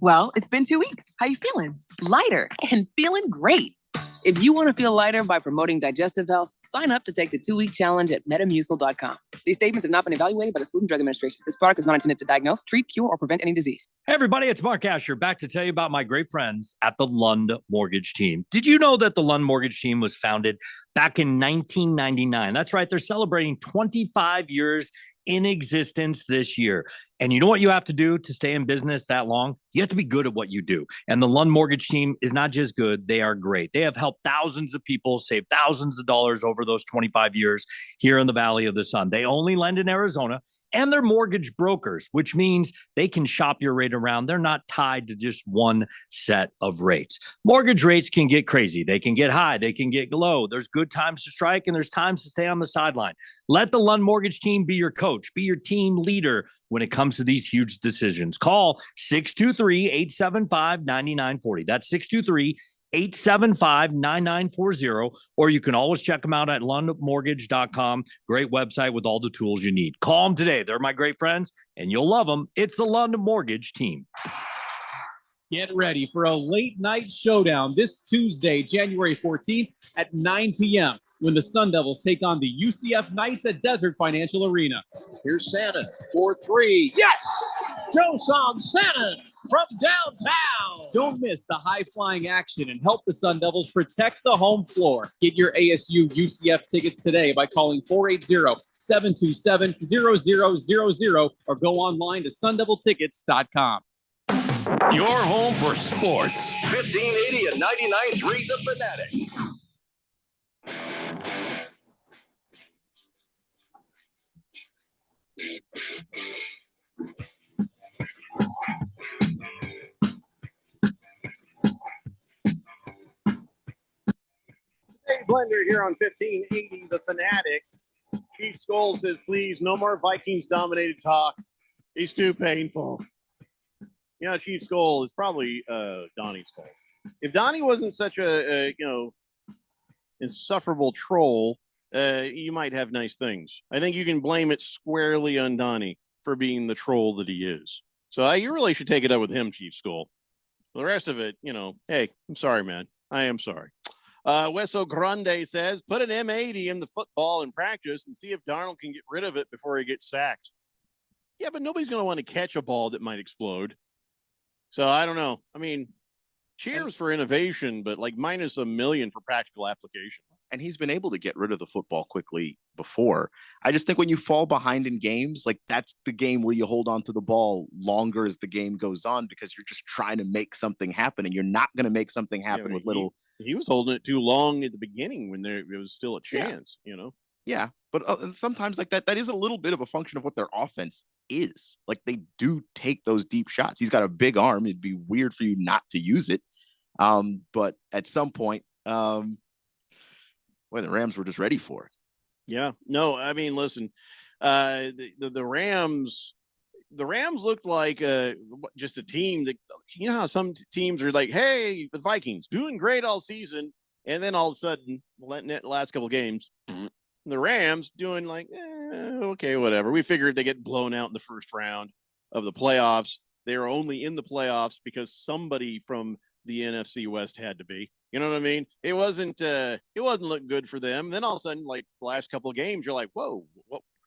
Well, it's been 2 weeks. How you feeling? Lighter and feeling great. If you want to feel lighter by promoting digestive health, sign up to take the 2-week challenge at Metamucil.com. These statements have not been evaluated by the Food and Drug Administration. This product is not intended to diagnose, treat, cure, or prevent any disease. Hey everybody, it's Mark Asher back to tell you about my great friends at the Lund Mortgage Team. Did you know that the Lund Mortgage Team was founded back in 1999? That's right, they're celebrating 25 years in existence this year. And you know what you have to do to stay in business that long? You have to be good at what you do. And the Lund Mortgage Team is not just good, they are great. They have helped thousands of people save thousands of dollars over those 25 years here in the Valley of the Sun. They only lend in Arizona. and they're mortgage brokers, which means they can shop your rate around. They're not tied to just one set of rates. Mortgage rates can get crazy. They can get high. They can get low. There's good times to strike and there's times to stay on the sideline. Let the Lund Mortgage team be your coach, be your team leader when it comes to these huge decisions. Call 623-875-9940. That's 623-875-9940, or you can always check them out at lundmortgage.com. Great website with all the tools you need. Call them today. They're my great friends, and you'll love them. It's the Lund Mortgage team. Get ready for a late night showdown this Tuesday, January 14th at 9 p.m. when the Sun Devils take on the UCF Knights at Desert Financial Arena. Here's Shannon for three. Yes! Josong Shannon from downtown. Don't miss the high-flying action and help the Sun Devils protect the home floor. Get your ASU UCF tickets today by calling 480-727-0000 or go online to sundeviltickets.com. Your home for sports. 1580 and 99.3 The Fanatic. Hey, Blender here on 1580 The Fanatic. Chief Skull says, please, no more Vikings-dominated talk. He's too painful. You know, Chief Skull is probably Donnie's fault. If Donnie wasn't such a insufferable troll, you might have nice things. I think you can blame it squarely on Donnie for being the troll that he is. So you really should take it up with him, Chief Skull. The rest of it, hey, I'm sorry, man. I am sorry. Weso Grande says, put an M80 in the football in practice and see if Darnold can get rid of it before he gets sacked. Yeah, but nobody's going to want to catch a ball that might explode. So I don't know. I mean, cheers for innovation, but like minus $1 million for practical application. And he's been able to get rid of the football quickly before. I just think when you fall behind in games, like that's the game where you hold on to the ball longer as the game goes on because you're just trying to make something happen, and you're not going to make something happen with little. He was holding it too long at the beginning when it was still a chance, Yeah, but sometimes like that is a little bit of a function of what their offense is. Like they do take those deep shots. He's got a big arm. It'd be weird for you not to use it. But at some point, the Rams were just ready for it. Yeah, no, I mean, listen, the Rams looked like just a team that, how some teams are like, hey, the Vikings doing great all season. And then all of a sudden, the last couple of games, the Rams doing like, okay, whatever. We figured they get blown out in the first round of the playoffs. They were only in the playoffs because somebody from the NFC West had to be. You know what I mean? It wasn't looking good for them. Then all of a sudden, like the last couple of games, you're like, whoa,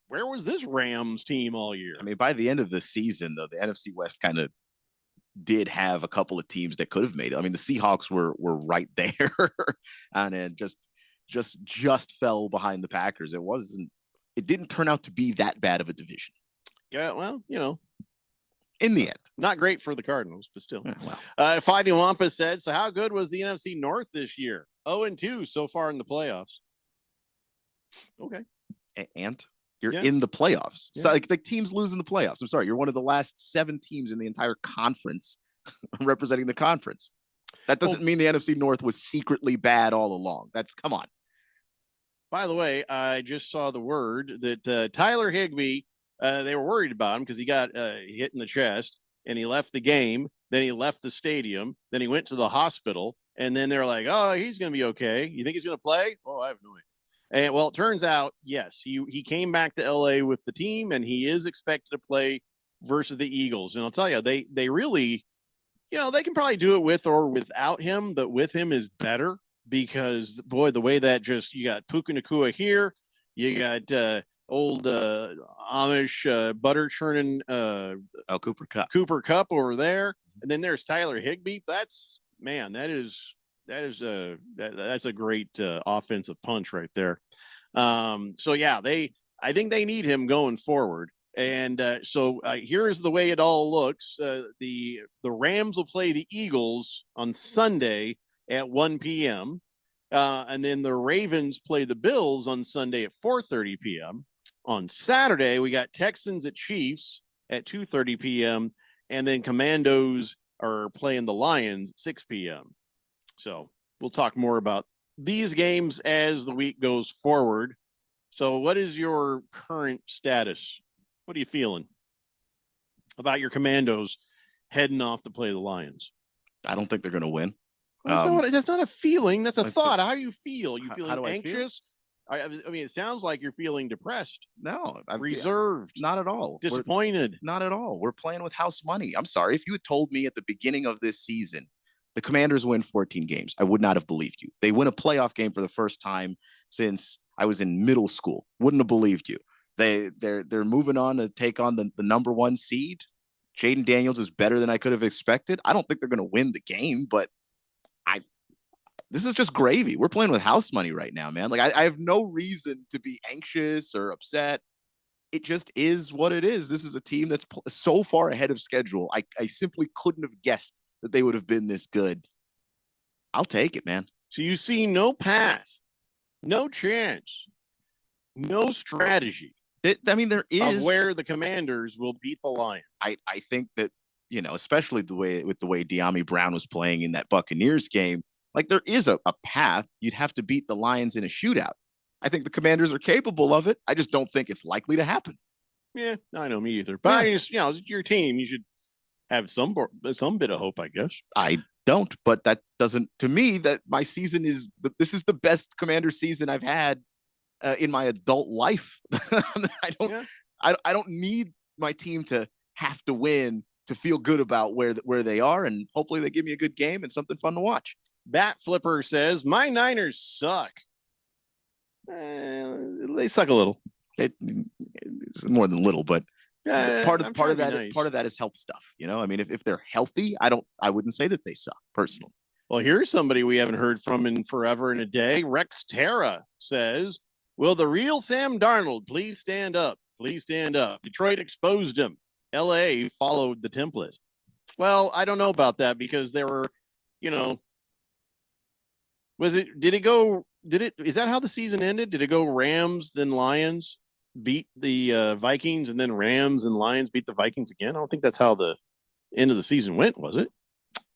where was this Rams team all year? I mean, by the end of the season, though, the NFC West kind of did have a couple of teams that could have made it. I mean, the Seahawks were right there, and then just fell behind the Packers. It didn't turn out to be that bad of a division. Yeah, well, in the end, not great for the Cardinals, but still. Fighting Wampa said, so how good was the NFC North this year? 0-2 so far in the playoffs. Okay. And you're in the playoffs. Yeah. So like the teams lose in the playoffs. I'm sorry. You're one of the last 7 teams in the entire conference representing the conference. That doesn't mean the NFC North was secretly bad all along. Come on. By the way, I just saw the word that Tyler Higbee, they were worried about him because he got hit in the chest and he left the game. Then he left the stadium. Then he went to the hospital. And then they're like, oh, he's going to be okay. You think he's going to play? Oh, I have no idea. And well, it turns out, yes, he came back to LA with the team and he is expected to play versus the Eagles. And I'll tell you, they really, they can probably do it with or without him, but with him is better because, boy, the way that you got Puka Nacua here, you got old Amish butter churning Cooper Kupp over there. And then there's Tyler Higbee. That's a great offensive punch right there. So yeah, I think they need him going forward. And so here's the way it all looks. The Rams will play the Eagles on Sunday at 1 p.m. And then the Ravens play the Bills on Sunday at 4:30 p.m. On Saturday, we got Texans at Chiefs at 2:30 p.m. and then Commandos are playing the Lions at 6 p.m. So we'll talk more about these games as the week goes forward. So what is your current status? What are you feeling about your Commandos heading off to play the Lions? I don't think they're going to win. That's not a feeling. That's a That's thought. How do you feel? You How feeling do I feel? anxious? I mean, it sounds like you're feeling depressed, No, reserved, not at all. We're- disappointed. Not at all. We're playing with house money. I'm sorry. If you had told me at the beginning of this season, the Commanders win 14 games, I would not have believed you. They win a playoff game for the first time since I was in middle school. Wouldn't have believed you. They're moving on to take on the number one seed. Jaden Daniels is better than I could have expected. I don't think they're going to win the game, but this is just gravy. We're playing with house money right now, man. Like I have no reason to be anxious or upset. It just is what it is. This is a team that's so far ahead of schedule. I simply couldn't have guessed that they would have been this good. I'll take it, man. So you see no path, no chance, no strategy I mean, there is of where the Commanders will beat the Lions. I think that, especially the way De'Ami Brown was playing in that Buccaneers game, like there is a path. You'd have to beat the Lions in a shootout. I think the Commanders are capable of it. I just don't think it's likely to happen. Yeah, I know, me either. But I just, it's your team. You should have some bit of hope, I guess. I don't, but that doesn't, to me, that my season this is the best Commander season I've had in my adult life. I don't need my team to have to win to feel good about where they are, and hopefully they give me a good game and something fun to watch. Bat Flipper says my Niners suck. They suck a little. It's more than little, but part of that is health stuff. I mean, if they're healthy, I wouldn't say that they suck personally. Well, here's somebody we haven't heard from in forever and a day. Rex Terra says, "Will the real Sam Darnold please stand up? Please stand up. Detroit exposed him. LA followed the template." Well, I don't know about that because there were, is that how the season ended? Did it go Rams, then Lions beat the Vikings, and then Rams and Lions beat the Vikings again? I don't think that's how the end of the season went, was it?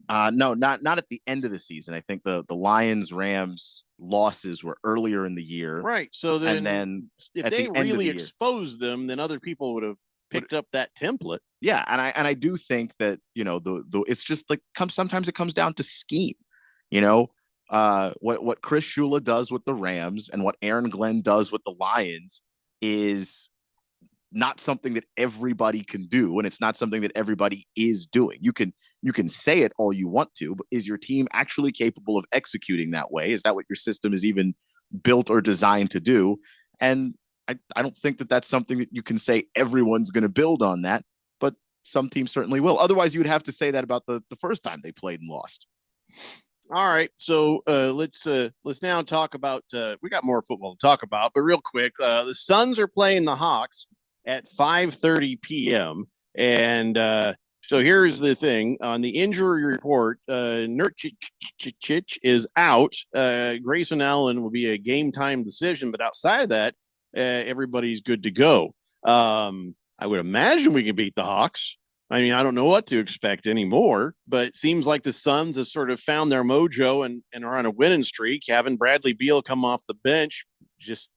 No, not at the end of the season. I think the Lions Rams losses were earlier in the year. Right. So then if at they the end of really the year- exposed them, then other people would have picked up that template. Yeah, and I do think that it's just like sometimes it comes down to scheme. What Chris Shula does with the Rams and what Aaron Glenn does with the Lions is not something that everybody can do, and it's not something that everybody is doing. You can say it all you want to, but is your team actually capable of executing that way? Is that what your system is even built or designed to do? And I don't think that that's something that you can say everyone's going to build on that, but some teams certainly will. Otherwise, you would have to say that about the first time they played and lost. All right, so let's now talk about. We got more football to talk about, but real quick, the Suns are playing the Hawks at 5:30 p.m. And so here's the thing on the injury report: Nurkic is out. Grayson Allen will be a game time decision, but outside of that, everybody's good to go. I would imagine we can beat the Hawks. I mean, I don't know what to expect anymore, but it seems like the Suns have sort of found their mojo and are on a winning streak. Having Bradley Beal come off the bench just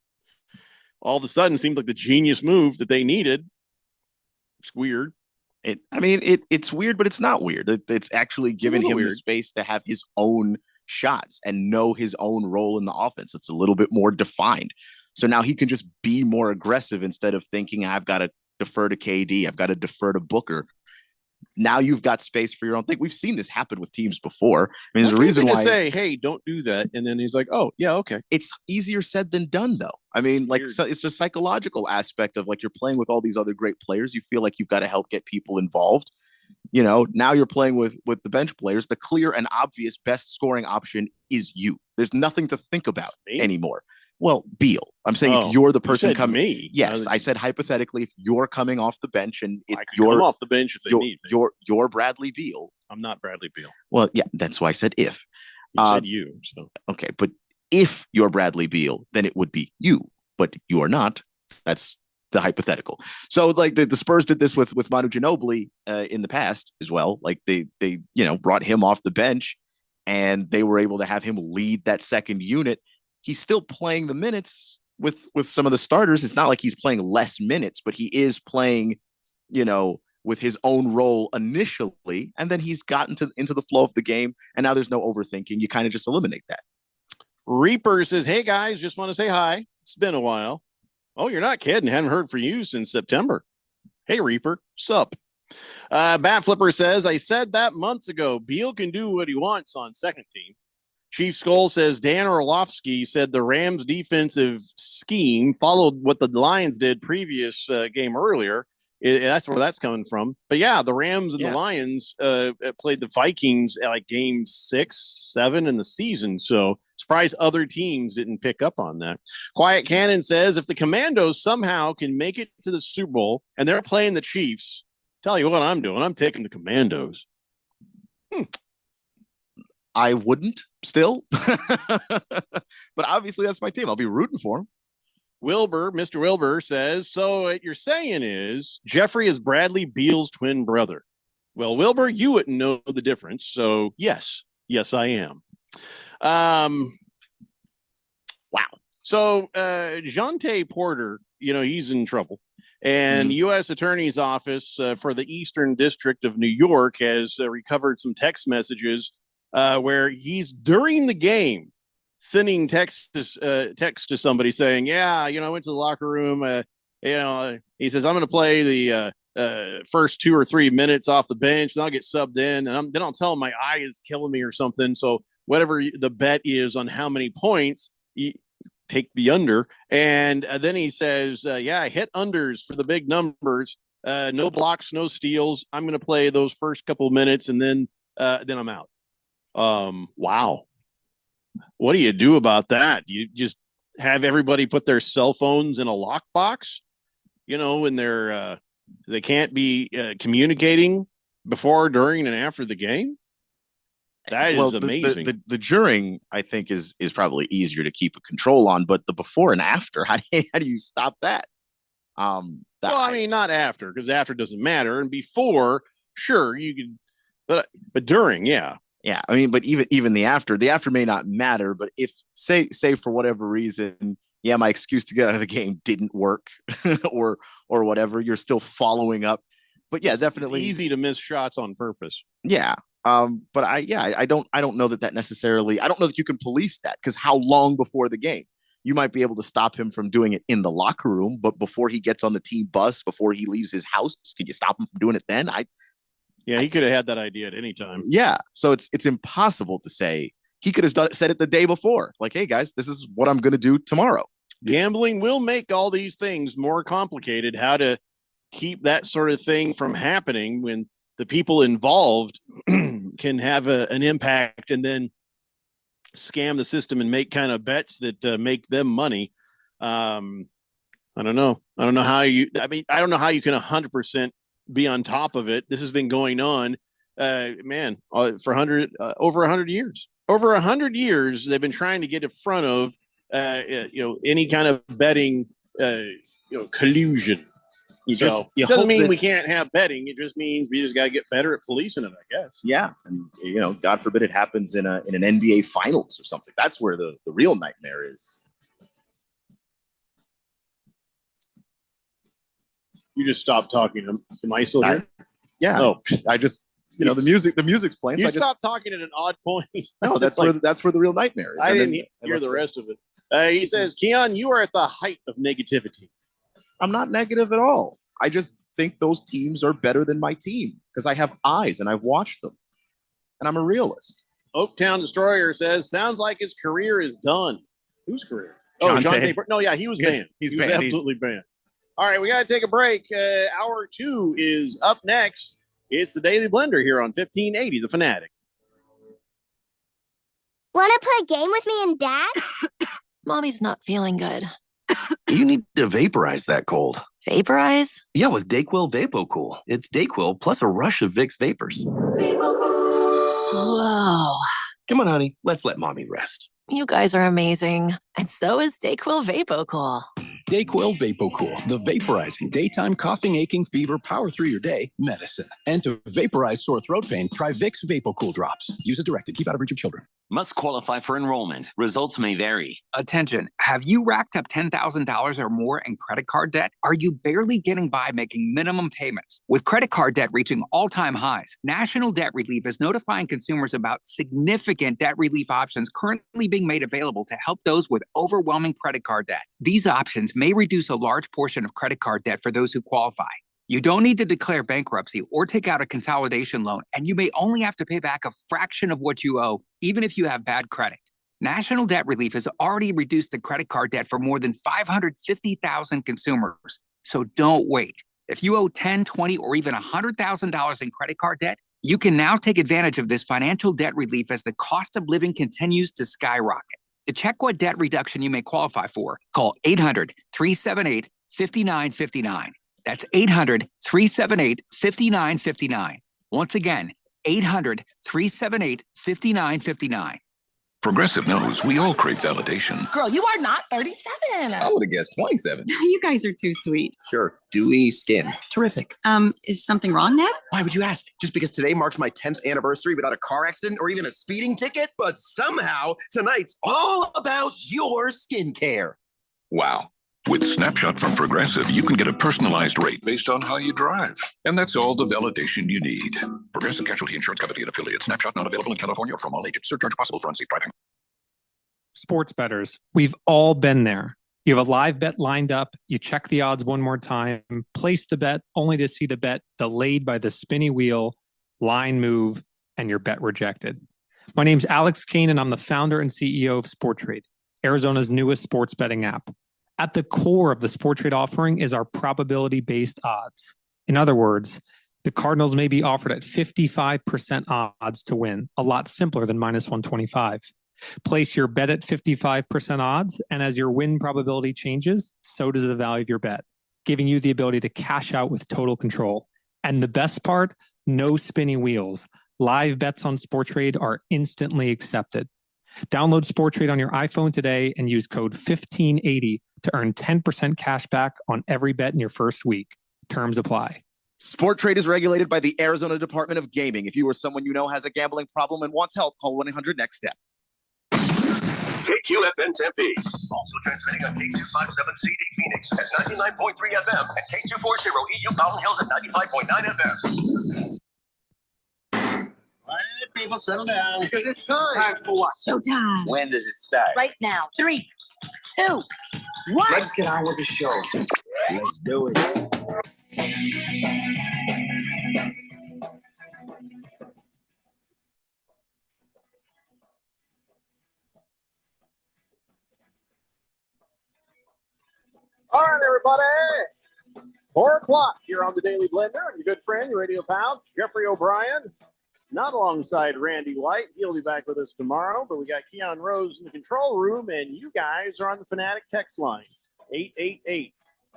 all of a sudden seemed like the genius move that they needed. It's weird. It's weird, but it's not weird. It's actually giving him the space to have his own shots and know his own role in the offense. It's a little bit more defined. So now he can just be more aggressive instead of thinking, I've got to defer to KD. I've got to defer to Booker. Now you've got space for your own thing. We've seen this happen with teams before. I mean, there's a reason why say, "Hey, don't do that," and then he's like, "Oh, yeah, okay." It's easier said than done, though. I mean, it's a psychological aspect of like you're playing with all these other great players. You feel like you've got to help get people involved. Now you're playing with the bench players. The clear and obvious best scoring option is you. There's nothing to think about anymore. Well, Beal. I'm saying if you're the person coming, me. Yes, I said hypothetically, if you're coming off the bench and if you're come off the bench if they need me. You're Bradley Beal. I'm not Bradley Beal. Well, yeah, that's why I said if. You said you. So okay, but if you're Bradley Beal, then it would be you. But you are not. That's the hypothetical. So like the Spurs did this with Manu Ginobili in the past as well. Like they brought him off the bench and they were able to have him lead that second unit. He's still playing the minutes with some of the starters. It's not like he's playing less minutes, but he is playing, with his own role initially, and then he's gotten into the flow of the game, and now there's no overthinking. You kind of just eliminate that. Reaper says, "Hey guys, just want to say hi. It's been a while." Oh, you're not kidding. Haven't heard from you since September. Hey Reaper, sup? Bat Flipper says, "I said that months ago. Beal can do what he wants on second team." Chief Skull says, "Dan Orlovsky said the Rams defensive scheme followed what the Lions did previous game earlier." That's where that's coming from. But yeah, the Rams and the Lions played the Vikings at like game 6, 7 in the season. So surprised other teams didn't pick up on that. Quiet Cannon says, "If the Commandos somehow can make it to the Super Bowl and they're playing the Chiefs, tell you what I'm doing. I'm taking the Commandos." I wouldn't still, but obviously that's my team. I'll be rooting for him. Mr. Wilbur says, "So what you're saying is Jeffrey is Bradley Beal's twin brother." Well, Wilbur, you wouldn't know the difference. So yes, I am. Wow. So Jonte Porter, he's in trouble. And U.S. Attorney's Office for the Eastern District of New York has recovered some text messages where he's during the game sending text to somebody saying, "Yeah, I went to the locker room. He says, I'm going to play the first 2 or 3 minutes off the bench, and I'll get subbed in. And then I'll tell him my eye is killing me or something. So whatever the bet is on how many points, you take the under." And then he says, "I hit unders for the big numbers. No blocks, no steals. I'm going to play those first couple of minutes, and then I'm out." Wow. What do you do about that? You just have everybody put their cell phones in a lockbox, when they can't be communicating before, during, and after the game? That is amazing. The during, I think, is probably easier to keep a control on, but the before and after, how do you stop that? Not after, because after doesn't matter, and before, sure, you could, but during, yeah. Yeah, I mean, but even the after may not matter. But if say for whatever reason, my excuse to get out of the game didn't work, or whatever, you're still following up. But yeah, definitely it's easy to miss shots on purpose. Yeah, but I don't know that necessarily. I don't know that you can police that, because how long before the game? You might be able to stop him from doing it in the locker room, but before he gets on the team bus, before he leaves his house, can you stop him from doing it then? He could have had that idea at any time. Yeah. So it's impossible to say. He could have said it the day before. Like, "Hey, guys, this is what I'm going to do tomorrow." Gambling will make all these things more complicated. How to keep that sort of thing from happening when the people involved can have an impact and then scam the system and make kind of bets that make them money. I don't know. I don't know how you can 100% be on top of it. This has been going on, for over 100 years. Over 100 years, they've been trying to get in front of, any kind of betting, collusion. It doesn't mean we can't have betting. It just means we just got to get better at policing it, I guess. Yeah, and God forbid it happens in an NBA Finals or something. That's where the real nightmare is. You just stopped talking. Am I still here? Yeah. No, I just, the music's playing. You stopped talking at an odd point. No, that's where the real nightmare is. I didn't hear the rest of it. He says, "Keon, you are at the height of negativity." I'm not negative at all. I just think those teams are better than my team because I have eyes and I've watched them, and I'm a realist. Oaktown Destroyer says, "Sounds like his career is done." Whose career? John No, he was banned. He's banned. Absolutely banned. All right, we got to take a break. Hour 2 is up next. It's the Daily Blender here on 1580, The Fanatic. Want to play a game with me and Dad? Mommy's not feeling good. You need to vaporize that cold. Vaporize? Yeah, with Dayquil VapoCool. It's Dayquil plus a rush of Vicks vapors. Whoa. Come on, honey. Let's let Mommy rest. You guys are amazing. And so is Dayquil VapoCool. DayQuil VapoCool, the vaporizing daytime coughing, aching, fever, power through your day medicine. And to vaporize sore throat pain, try Vicks VapoCool drops. Use as directed. Keep out of reach of children. Must qualify for enrollment. Results may vary. Attention, have you racked up $10,000 or more in credit card debt? Are you barely getting by making minimum payments? With credit card debt reaching all-time highs, National Debt Relief is notifying consumers about significant debt relief options currently being made available to help those with overwhelming credit card debt. These options may reduce a large portion of credit card debt for those who qualify. You don't need to declare bankruptcy or take out a consolidation loan, and you may only have to pay back a fraction of what you owe, even if you have bad credit. National Debt Relief has already reduced the credit card debt for more than 550,000 consumers. So don't wait. If you owe $10, $20, or even $100,000 in credit card debt, you can now take advantage of this financial debt relief as the cost of living continues to skyrocket. To check what debt reduction you may qualify for, call 800-378-5959. That's 800-378-5959. Once again, 800-378-5959. Progressive knows we all crave validation. Girl, you are not 37. I would have guessed 27. You guys are too sweet. Sure. Dewy skin. Terrific. Is something wrong, Ned? Why would you ask? Just because today marks my 10th anniversary without a car accident or even a speeding ticket? But somehow, tonight's all about your skincare. Wow. With Snapshot from Progressive, you can get a personalized rate based on how you drive. And that's all the validation you need. Progressive Casualty Insurance Company and affiliates. Snapshot not available in California or from all agents. Surcharge possible for unsafe driving. Sports bettors, we've all been there. You have a live bet lined up. You check the odds one more time, place the bet only to see the bet delayed by the spinny wheel, line move, and your bet rejected. My name's Alex Kane, and I'm the founder and CEO of Sportrade, Arizona's newest sports betting app. At the core of the Sportrade offering is our probability-based odds. In other words, the Cardinals may be offered at 55% odds to win, a lot simpler than minus 125. Place your bet at 55% odds, and as your win probability changes, so does the value of your bet, giving you the ability to cash out with total control. And the best part, no spinning wheels. Live bets on Sportrade are instantly accepted. Download Sportrade on your iPhone today and use code 1580 to earn 10% cash back on every bet in your first week. Terms apply. Sportrade is regulated by the Arizona Department of Gaming. If you or someone you know has a gambling problem and wants help, call 1-800-NEXT-STEP. KQFN Tempe. Also transmitting on K257CD Phoenix at 99.3 FM and K240 EU Mountain Hills at 95.9 FM. All right, people, settle down. Because it's time. Time for what? Showtime. When does it start? Right now. 3, 2, 1. Let's get on with the show. Let's do it. All right, everybody. 4 o'clock here on the Daily Blender. And your good friend, your radio pal, Jeffrey O'Brien. Not alongside Randy White. He'll be back with us tomorrow. But we got Keon Rose in the control room. And you guys are on the Fanatic text line.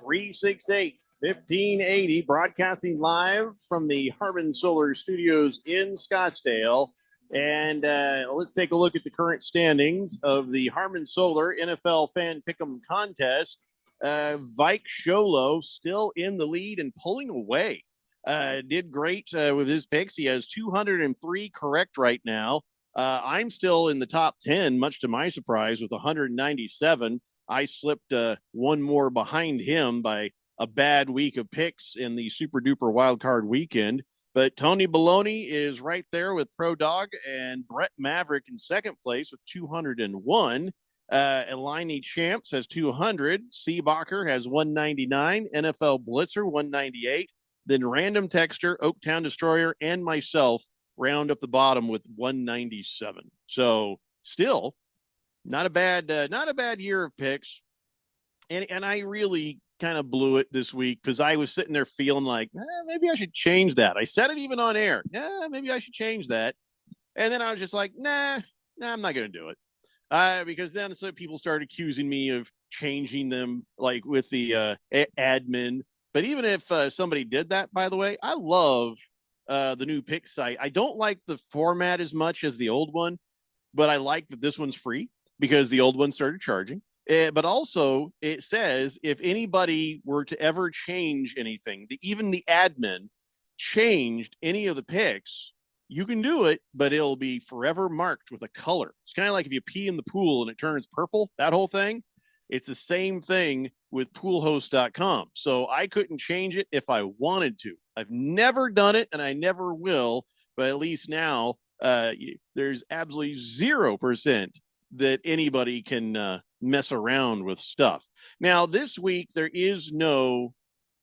888-368-1580. Broadcasting live from the Harbin Solar Studios in Scottsdale. And let's take a look at the current standings of the Harbin Solar NFL Fan Pick'em Contest. Vike Sholo still in the lead and pulling away. Did great with his picks. He has 203 correct right now. I'm still in the top 10, much to my surprise, with 197. I slipped one more behind him by a bad week of picks in the super duper wild card weekend. But Tony Baloney is right there with Pro Dog and Brett Maverick in second place with 201. Eleni Champs has 200. Seabacher has 199. NFL Blitzer 198. Then Random Texter, Oaktown Destroyer, and myself round up the bottom with 197. So still not a bad year of picks. And I really kind of blew it this week because I was sitting there feeling like maybe I should change that. I said it even on air. Maybe I should change that. And then I was just like, nah, I'm not going to do it. Because then so people started accusing me of changing them, like with the admin. But even if somebody did that, by the way, I love the new pick site. I don't like the format as much as the old one, but I like that this one's free because the old one started charging. But also, it says if anybody were to ever change anything, even the admin changed any of the picks, you can do it, but it'll be forever marked with a color. It's kind of like if you pee in the pool and it turns purple, that whole thing. It's the same thing with poolhost.com. So I couldn't change it if I wanted to. I've never done it and I never will, but at least now there's absolutely 0% that anybody can mess around with stuff. Now, this week, there is no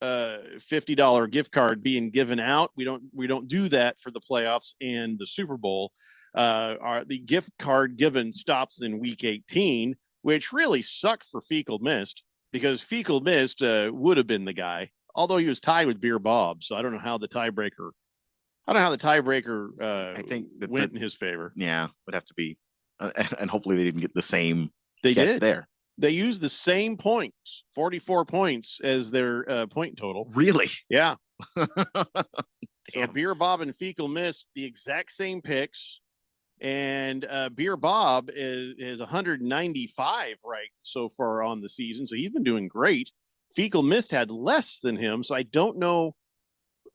$50 gift card being given out. We don't do that for the playoffs and the Super Bowl. The gift card given stops in week 18, which really sucked for Fecal Mist because Fecal Mist would have been the guy, although he was tied with Beer Bob. So I don't know how the tiebreaker. I think went in his favor. Yeah, would have to be, and hopefully they didn't get the same. They guess did there. They used the same points, 44 points as their point total. Really? Yeah. So Beer Bob and Fecal Mist, the exact same picks. And Beer Bob is 195 right so far on the season. So he's been doing great. Fecal Mist had less than him. So I don't know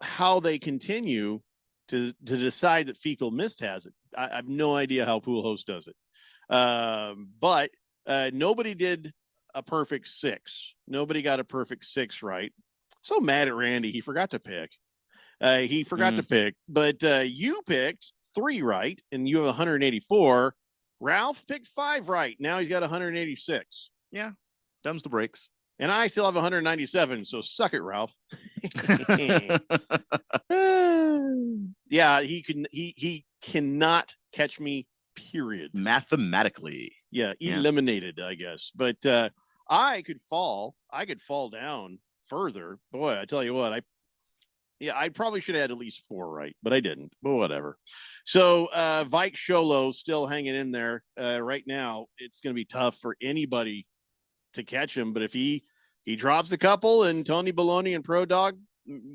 how they continue to decide that Fecal Mist has it. I have no idea how Pool Host does it. But nobody did a perfect 6. Nobody got a perfect 6 right. So mad at Randy. He forgot to pick. To pick, but you picked 3 right and you have 184. Ralph picked 5 right. Now he's got 186. Yeah. Thumbs the brakes. And I still have 197. So suck it, Ralph. Yeah, he cannot catch me, period. Mathematically. Yeah, eliminated, I guess. But I could fall down further. Boy, I tell you what, I probably should have had at least 4 right, but I didn't. But whatever. So Vike Sholo still hanging in there. Right now, it's going to be tough for anybody to catch him. But if he drops a couple and Tony Baloney and Pro Dog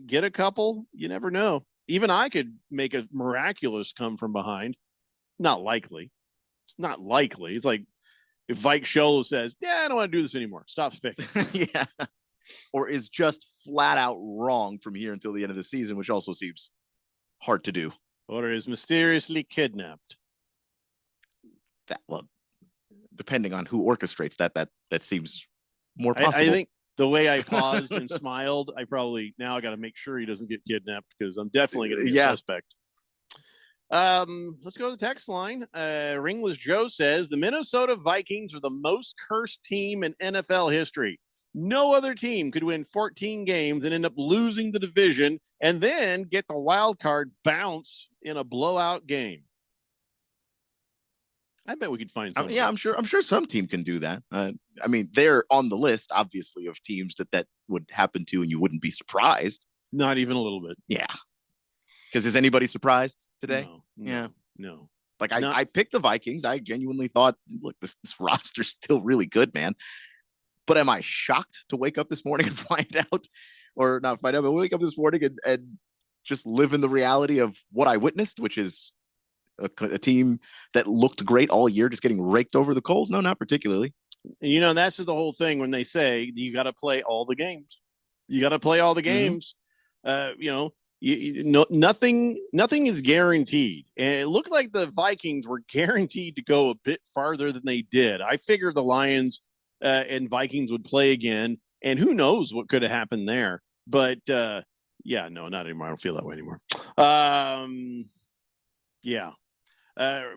get a couple, you never know. Even I could make a miraculous come from behind. Not likely. It's not likely. It's like if Vike Sholo says, yeah, I don't want to do this anymore. Stop picking. Yeah. Or is just flat out wrong from here until the end of the season, which also seems hard to do. Or is mysteriously kidnapped. Well, depending on who orchestrates that seems more possible. I think the way I paused and smiled, I got to make sure he doesn't get kidnapped because I'm definitely going to be a suspect. Let's go to the text line. Ringless Joe says the Minnesota Vikings are the most cursed team in NFL history. No other team could win 14 games and end up losing the division and then get the wild card bounce in a blowout game. I bet we could find something. I'm sure some team can do that. I mean, they're on the list, obviously, of teams that would happen to, and you wouldn't be surprised. Not even a little bit. Yeah. Because is anybody surprised today? No. Like I picked the Vikings. I genuinely thought, look, this roster's still really good, man. But am I shocked to wake up this morning and find out, or not find out, but wake up this morning and just live in the reality of what I witnessed, which is a team that looked great all year, just getting raked over the coals? No, not particularly. You know, that's the whole thing when they say you got to play all the games. You got to play all the games. Nothing is guaranteed. And it looked like the Vikings were guaranteed to go a bit farther than they did. I figured the Lions and Vikings would play again, and who knows what could have happened there. But no, not anymore. I don't feel that way anymore.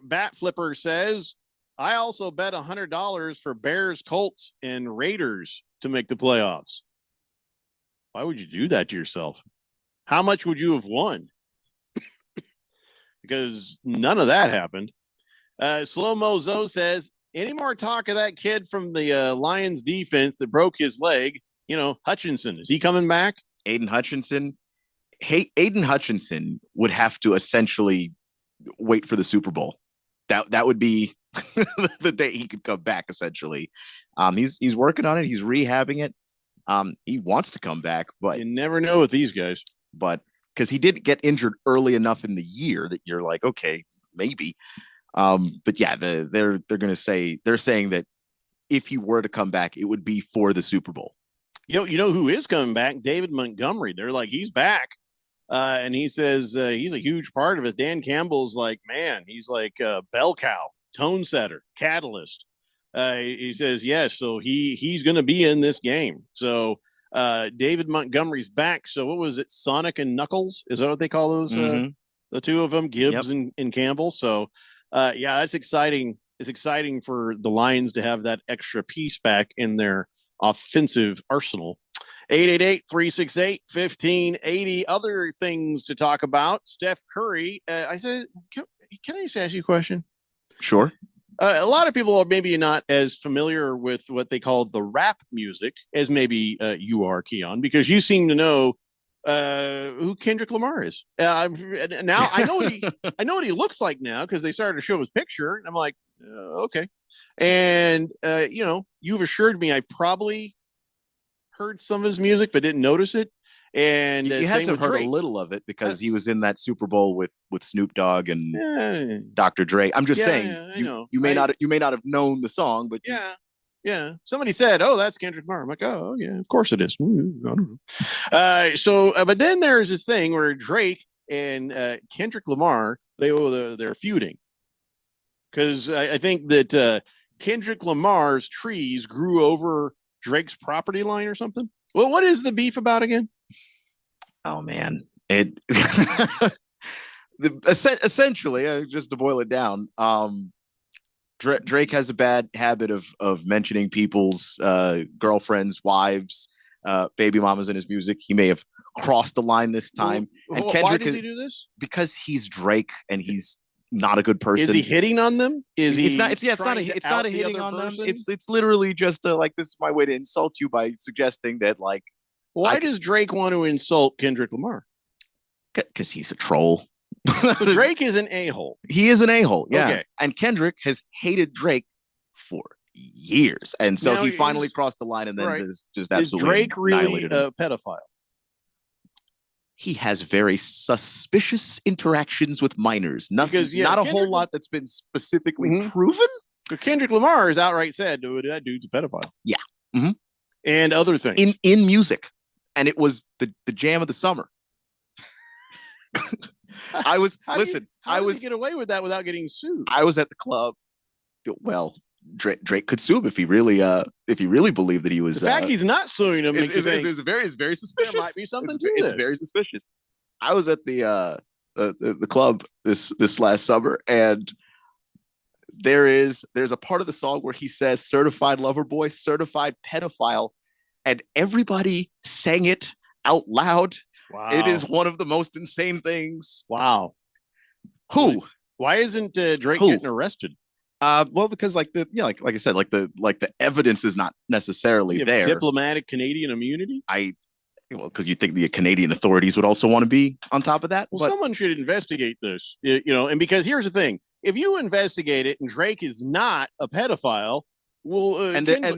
Bat Flipper says, I also bet $100 for Bears, Colts, and Raiders to make the playoffs. Why would you do that to yourself? How much would you have won? Because none of that happened. Slow Mo Zo says, any more talk of that kid from the Lions defense that broke his leg? Hutchinson, is he coming back? Aiden Hutchinson. Hey, Aiden Hutchinson would have to essentially wait for the Super Bowl. That would be the day he could come back, essentially. He's working on it. He's rehabbing it. He wants to come back, but you never know with these guys. But because he didn't get injured early enough in the year that you're like, okay, maybe. But yeah, they're saying that if he were to come back, it would be for the Super Bowl. You know who is coming back? David Montgomery. They're like, he's back. And he says he's a huge part of it. Dan Campbell's like, man, he's like bell cow, tone setter, catalyst. He says, yes, so he's going to be in this game. So David Montgomery's back. So what was it? Sonic and Knuckles? Is that what they call those? The two of them, Gibbs and Campbell. So yeah, that's exciting. It's exciting for the Lions to have that extra piece back in their offensive arsenal. 888-368-1580. Other things to talk about. Steph Curry. I said, can I just ask you a question? Sure. A lot of people are maybe not as familiar with what they call the rap music as maybe you are, Keon, because you seem to know who Kendrick Lamar is. Now I know I know what he looks like now because they started to show his picture, and I'm like, okay. And you've assured me I probably heard some of his music but didn't notice it. And you had to have heard a little of it because he was in that Super Bowl with Snoop Dogg and Dr. Dre. I'm just saying, you may not have known the song, but yeah. Somebody said, "Oh, that's Kendrick Lamar." I'm like, "Oh, yeah, of course it is." I don't know. But then there's this thing where Drake and Kendrick Lamar they're feuding because I think that Kendrick Lamar's trees grew over Drake's property line or something. Well, what is the beef about again? Oh man, essentially, just to boil it down, Drake has a bad habit of mentioning people's girlfriends, wives, baby mamas in his music. He may have crossed the line this time. And Kendrick, why does he do this? Because he's Drake and he's not a good person. Is he hitting on them? It's not a hitting on them. It's literally just like, this is my way to insult you by suggesting that, like, why does Drake want to insult Kendrick Lamar? Because he's a troll. So Drake is an a-hole. He is an a-hole, yeah. Okay. And Kendrick has hated Drake for years, and so he finally crossed the line, and then just absolutely is Drake really a pedophile? He has very suspicious interactions with minors. Nothing, not a whole lot that's been specifically proven. So Kendrick Lamar has outright said that dude's a pedophile. Yeah, and other things in music, and it was the jam of the summer. I was How does he get away with that without getting sued? I was at the club. Well, Drake could sue him if he really believed that he was. The fact he's not suing him is very suspicious. There might be something to this. It's very suspicious. I was at the club this last summer, and there's a part of the song where he says "certified lover boy," "certified pedophile," and everybody sang it out loud. Wow. It is one of the most insane things. Wow. Who? Why isn't Drake getting arrested? Well, because like I said, like the evidence is not necessarily there. Diplomatic Canadian immunity? Because you think the Canadian authorities would also want to be on top of that. Well, someone should investigate this, and because here's the thing. If you investigate it and Drake is not a pedophile, well,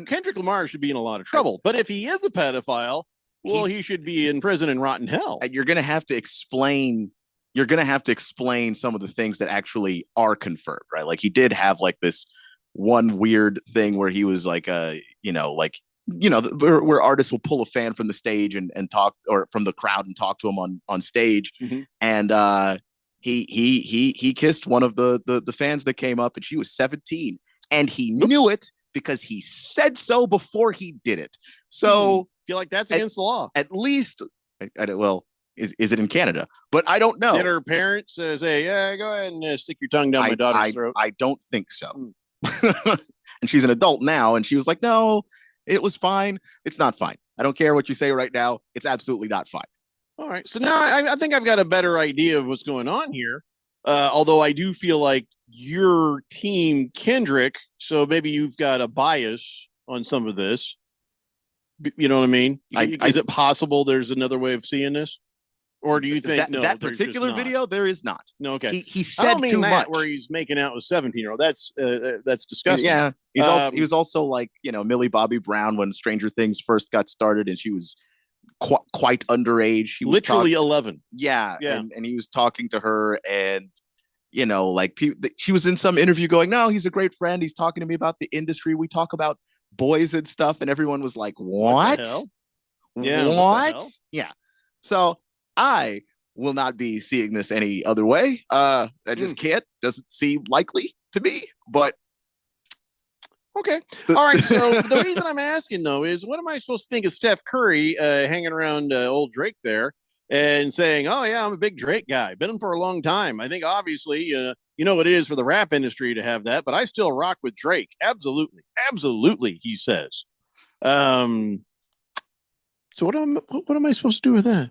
Kendrick Lamar should be in a lot of trouble. But if he is a pedophile, well, he should be in prison and rot in hell. And you're going to have to explain some of the things that actually are confirmed, right? Like he did have like this one weird thing where he was like, where artists will pull a fan from the stage and talk, or from the crowd and talk to him on stage. And he kissed one of the fans that came up, and she was 17, and he knew it because he said so before he did it. So feel like that's against the law. At least, is it in Canada? But I don't know. Did her parents say, "Yeah, go ahead and stick your tongue down my daughter's throat"? I don't think so. And she's an adult now, and she was like, "No, it was fine. It's not fine. I don't care what you say right now. It's absolutely not fine." All right. So now I think I've got a better idea of what's going on here. Although I do feel like your team, Kendrick, so maybe you've got a bias on some of this. You know what I mean? Is it possible there's another way of seeing this? Or do you think that particular video there is not? No, okay. He said too much where he's making out with 17-year-old. That's disgusting. Yeah. He was also like, Millie Bobby Brown when Stranger Things first got started, and she was quite underage. He was literally 11. Yeah. And he was talking to her, and she was in some interview going, "No, he's a great friend. He's talking to me about the industry. We talk about boys and stuff, and everyone was like, "What? hell? Yeah, what the What? hell? Yeah." So I will not be seeing this any other way. I just can't. Doesn't seem likely to me. But Okay. All right. So the reason I'm asking though is, what am I supposed to think of Steph Curry hanging around old Drake there and saying, "Oh yeah, I'm a big Drake guy. Been him for a long time." I think obviously, you know what it is for the rap industry to have that, but I still rock with Drake. Absolutely, absolutely. He says. So what am I supposed to do with that?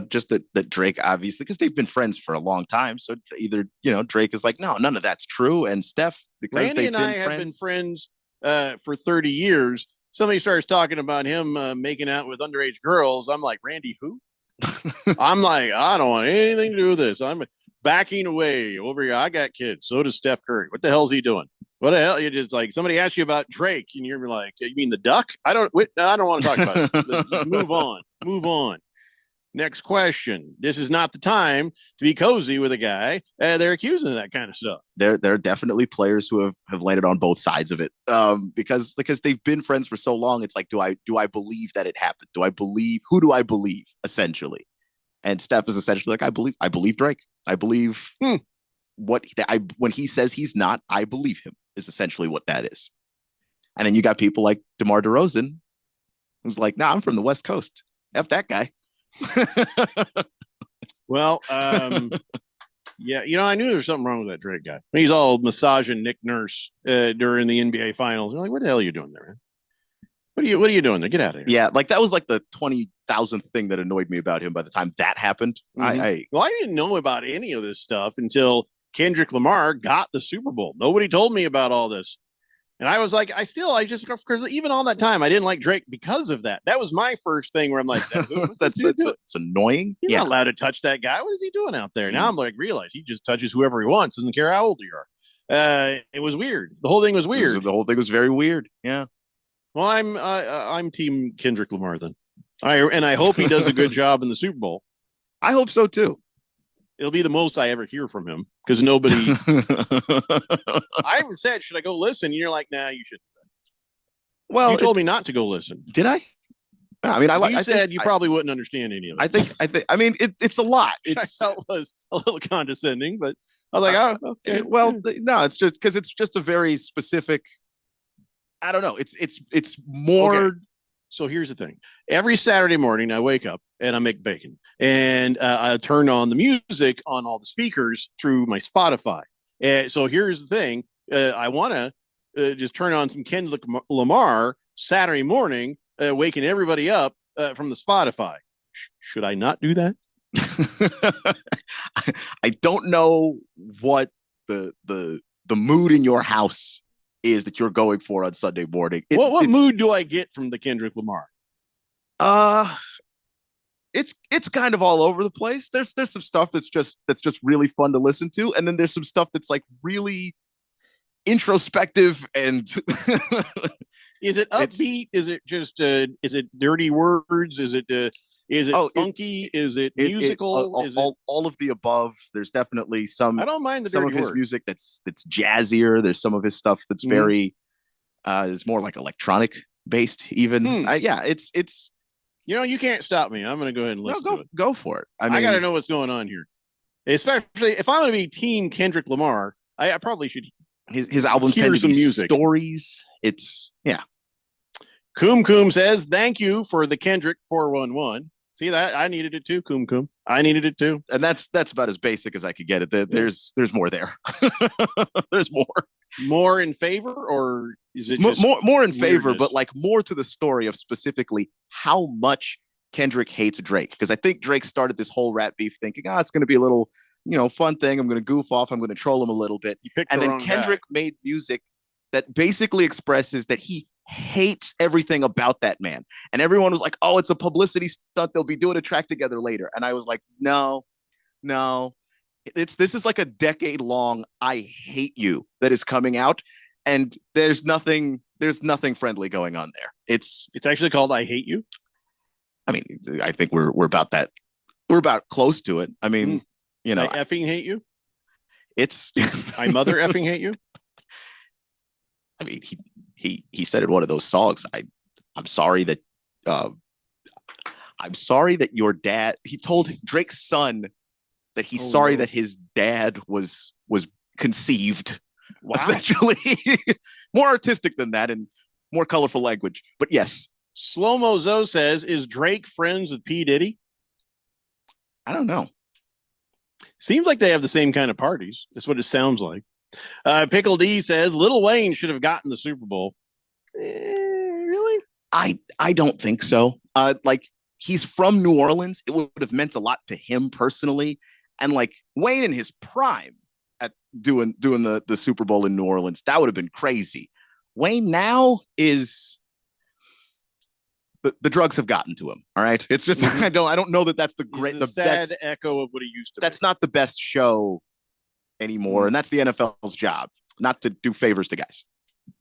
just that Drake, obviously, because they've been friends for a long time. So either Drake is like, no, none of that's true, and Steph, because Randy they've and been I have been friends for 30 years. Somebody starts talking about him making out with underage girls. I'm like, Randy, who? I'm like, I don't want anything to do with this. I'm backing away over here. I got kids. So does Steph Curry. What the hell's he doing? What the hell? You just like somebody asks you about Drake, and you're like, you mean the duck? I don't want to talk about it. Let's move on. Move on. Next question. This is not the time to be cozy with a guy. They're accusing of that kind of stuff. There are definitely players who have landed on both sides of it. Because they've been friends for so long. It's like, do I believe that it happened? Who do I believe, essentially? And Steph is essentially like, I believe Drake. I believe when he says he's not, I believe him, is essentially what that is. And then you got people like DeMar DeRozan, who's like, nah, I'm from the West Coast. F that guy. Well, yeah, I knew there was something wrong with that Drake guy. He's all massaging Nick Nurse during the NBA Finals. I'm like, what the hell are you doing there, man? What are you doing there? Get out of here. Yeah, like that was like the 20,000th thing that annoyed me about him by the time that happened. Mm-hmm. I didn't know about any of this stuff until Kendrick Lamar got the Super Bowl. Nobody told me about all this. And I was like, because even all that time, I didn't like Drake because of that. That was my first thing where I'm like, it's annoying. He's not allowed to touch that guy. What is he doing out there? Now I'm like, realize he just touches whoever he wants. Doesn't care how old you are. It was weird. The whole thing was weird. The whole thing was very weird. Yeah. Well, I'm team Kendrick Lamar then. I hope he does a good job in the Super Bowl. I hope so too. It'll be the most I ever hear from him because nobody. I even said, should I go listen? And you're like, nah, you shouldn't. Well, you told me not to go listen. Did I? I mean, you said you probably wouldn't understand any of it. I think. I mean, it's a lot. I felt was a little condescending, but I was like, oh, okay. Well, no, it's just because it's just a very specific. I don't know. It's more. Okay. So here's the thing. Every Saturday morning, I wake up and I make bacon, and I turn on the music on all the speakers through my Spotify. And so here's the thing. I want to just turn on some Kendrick Lamar Saturday morning, waking everybody up from the Spotify. Should I not do that? I don't know what the mood in your house is that you're going for on Sunday morning. What mood do I get from the Kendrick Lamar? It's kind of all over the place. There's some stuff that's just really fun to listen to, and then there's some stuff that's like really introspective and is it upbeat? Is it just is it dirty words? Is it funky? Is it musical? Is it all of the above? There's definitely some. I don't mind some of his music that's jazzier. There's some of his stuff that's very it's more like electronic based even. Yeah, it's you can't stop me. I'm going to go ahead and listen to it. Go for it. I mean, I got to know what's going on here. Especially if I'm going to be team Kendrick Lamar, I probably should his albums tend to some be music. Stories. It's Coom says, thank you for the Kendrick 411. See that? I needed it too, Coom. I needed it too. And that's about as basic as I could get it. There's more there. There's more. More in favor, or is it just more in favor, weirdness? but like more to the story of specifically how much Kendrick hates Drake. Because I think Drake started this whole rap beef thinking, it's going to be a little, fun thing. I'm going to goof off. I'm going to troll him a little bit. And then Kendrick made music that basically expresses that he hates everything about that man. And everyone was like, oh, it's a publicity stunt. They'll be doing a track together later. And I was like, no. This is like a decade long I hate you that is coming out. And there's nothing friendly going on there. It's actually called I Hate You. I mean, I think we're about that. We're about close to it. I mean, I effing hate you. It's I mother effing hate you. I mean, he said in one of those songs, I'm sorry that your dad, he told Drake's son that he's sorry that his dad was conceived. Wow. Essentially. More artistic than that and more colorful language. But yes. Slow-Mo Zoe says, is Drake friends with P. Diddy? I don't know. Seems like they have the same kind of parties. That's what it sounds like. Pickle D says, Lil Wayne should have gotten the Super Bowl. Really? I don't think so. Like, he's from New Orleans. It would have meant a lot to him personally. And like Wayne in his prime at doing the Super Bowl in New Orleans, that would have been crazy. Wayne now is the drugs have gotten to him. All right. It's just I don't know that that's the sad echo of what he used to be. That's not the best show anymore. And that's the NFL's job, not to do favors to guys.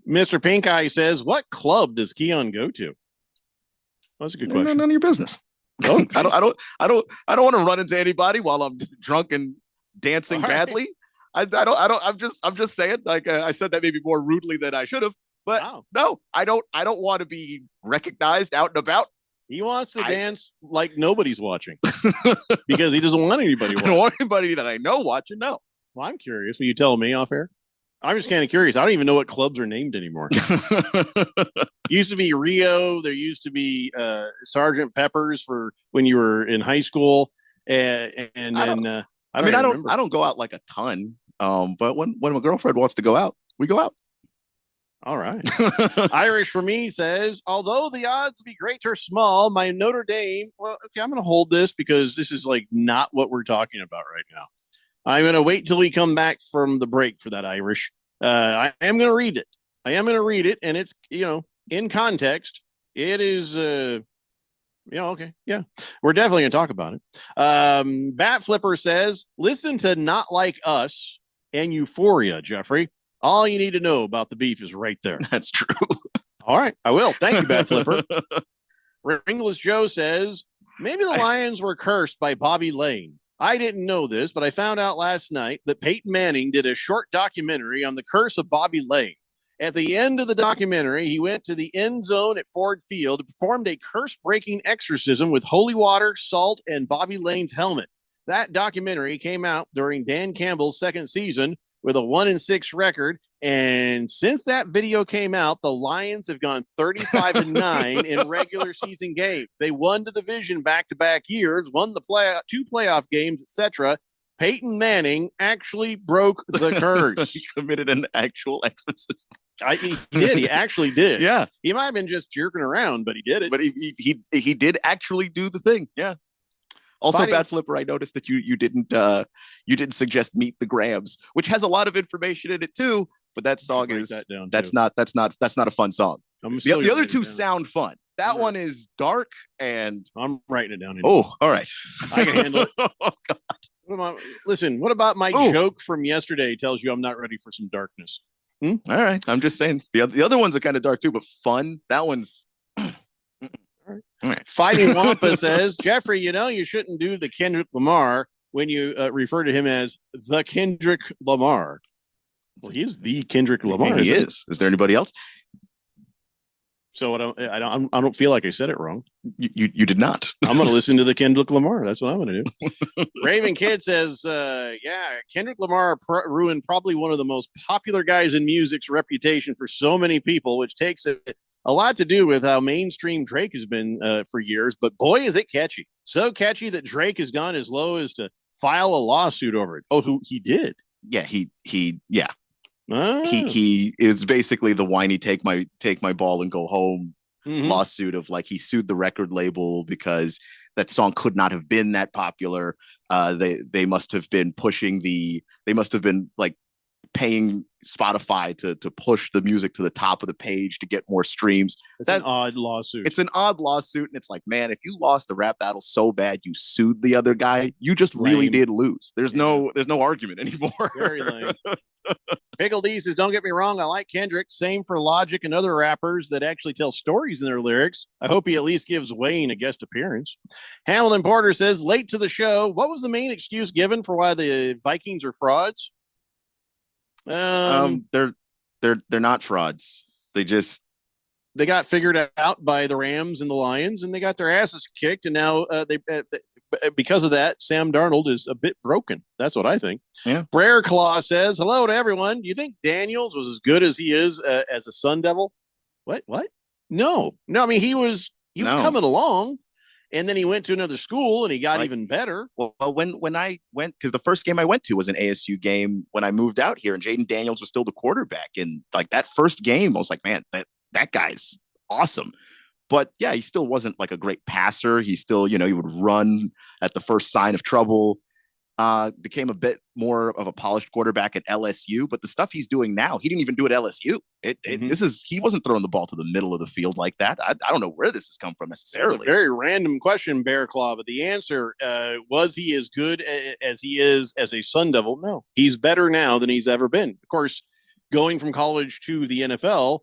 Mr. Pink Eye says, what club does Keon go to? Well, that's a good question. None of your business. I don't want to run into anybody while I'm drunk and dancing badly. I'm just saying, like, I said that maybe more rudely than I should have, but no, I don't want to be recognized out and about. He wants to dance like nobody's watching because he doesn't want anybody watching. I don't want anybody that I know watching. No. Well, I'm curious. Will you tell me off air? I'm just kind of curious. I don't even know what clubs are named anymore. Used to be Rio. There used to be Sergeant Pepper's for when you were in high school. I don't go out like a ton. But when my girlfriend wants to go out, we go out. All right. Irish for me says, although the odds would be great or small, my Notre Dame. Well, okay, I'm going to hold this because this is like not what we're talking about right now. I'm going to wait till we come back from the break for that, Irish. I am going to read it. And it's, in context. It is, okay. Yeah, we're definitely going to talk about it. Bat Flipper says, listen to Not Like Us and Euphoria, Jeffrey. All you need to know about the beef is right there. That's true. All right, I will. Thank you, Bat Flipper. Ringless Joe says, maybe the Lions were cursed by Bobby Lane. I didn't know this, but I found out last night that Peyton Manning did a short documentary on the curse of Bobby Lane. At the end of the documentary, he went to the end zone at Ford Field and performed a curse-breaking exorcism with holy water, salt, and Bobby Lane's helmet. That documentary came out during Dan Campbell's second season with a 1-6 record. And since that video came out, the Lions have gone 35-9 in regular season games. They won the division back-to-back years, won the two playoff games, etc. Peyton Manning actually broke the curse. He committed an actual exorcism. He did. He actually did. Yeah. He might have been just jerking around, but he did it. But he did actually do the thing. Yeah. Also, Bad Flipper, I noticed that you didn't suggest Meet the Grams, which has a lot of information in it too. But that song that's not a fun song. The other two sound fun. That one is dark and I'm writing it down. Oh, all right. I can handle it. Oh God. Listen, what about my joke from yesterday tells you I'm not ready for some darkness? All right. I'm just saying the other ones are kind of dark too, but fun. That one's all right. Fighting Wampa says, Jeffrey, you shouldn't do the Kendrick Lamar when you refer to him as the Kendrick Lamar. Well, he is the Kendrick Lamar. He is. Is there anybody else? So I don't feel like I said it wrong. You did not. I'm going to listen to the Kendrick Lamar. That's what I'm going to do. Raven Kid says, Kendrick Lamar ruined probably one of the most popular guys in music's reputation for so many people, which takes a lot to do with how mainstream Drake has been for years. But boy, is it catchy. So catchy that Drake has gone as low as to file a lawsuit over it. Oh, he did? Yeah, he is basically the whiny take my ball and go home lawsuit of like he sued the record label because that song could not have been that popular. They must have been like paying Spotify to push the music to the top of the page to get more streams. That's an odd lawsuit. It's an odd lawsuit, and it's like, man, if you lost the rap battle so bad you sued the other guy, you just really did lose. There's no argument anymore. Very lame. Pickle D says, don't get me wrong, I like Kendrick. Same for Logic and other rappers that actually tell stories in their lyrics. I hope he at least gives Wayne a guest appearance. Hamilton Porter says, late to the show, what was the main excuse given for why the Vikings are frauds? They're not frauds. They got figured out by the Rams and the Lions, and they got their asses kicked. And now because of that, Sam Darnold is a bit broken. That's what I think. Yeah. Brer Claw says, hello to everyone. Do you think Daniels was as good as he is as a Sun Devil? What? No. I mean, he was coming along, and then he went to another school and he got even better. Well, when I went, because the first game I went to was an ASU game when I moved out here, and Jaden Daniels was still the quarterback. And like that first game, I was like, man, that guy's awesome. But yeah, he still wasn't like a great passer. He still, he would run at the first sign of trouble. Became a bit more of a polished quarterback at LSU, but the stuff he's doing now, he didn't even do at LSU. He wasn't throwing the ball to the middle of the field like that. I don't know where this has come from necessarily. Very random question, Bear Claw, but the answer, was he as good as he is as a Sun Devil? No, he's better now than he's ever been. Of course, going from college to the NFL,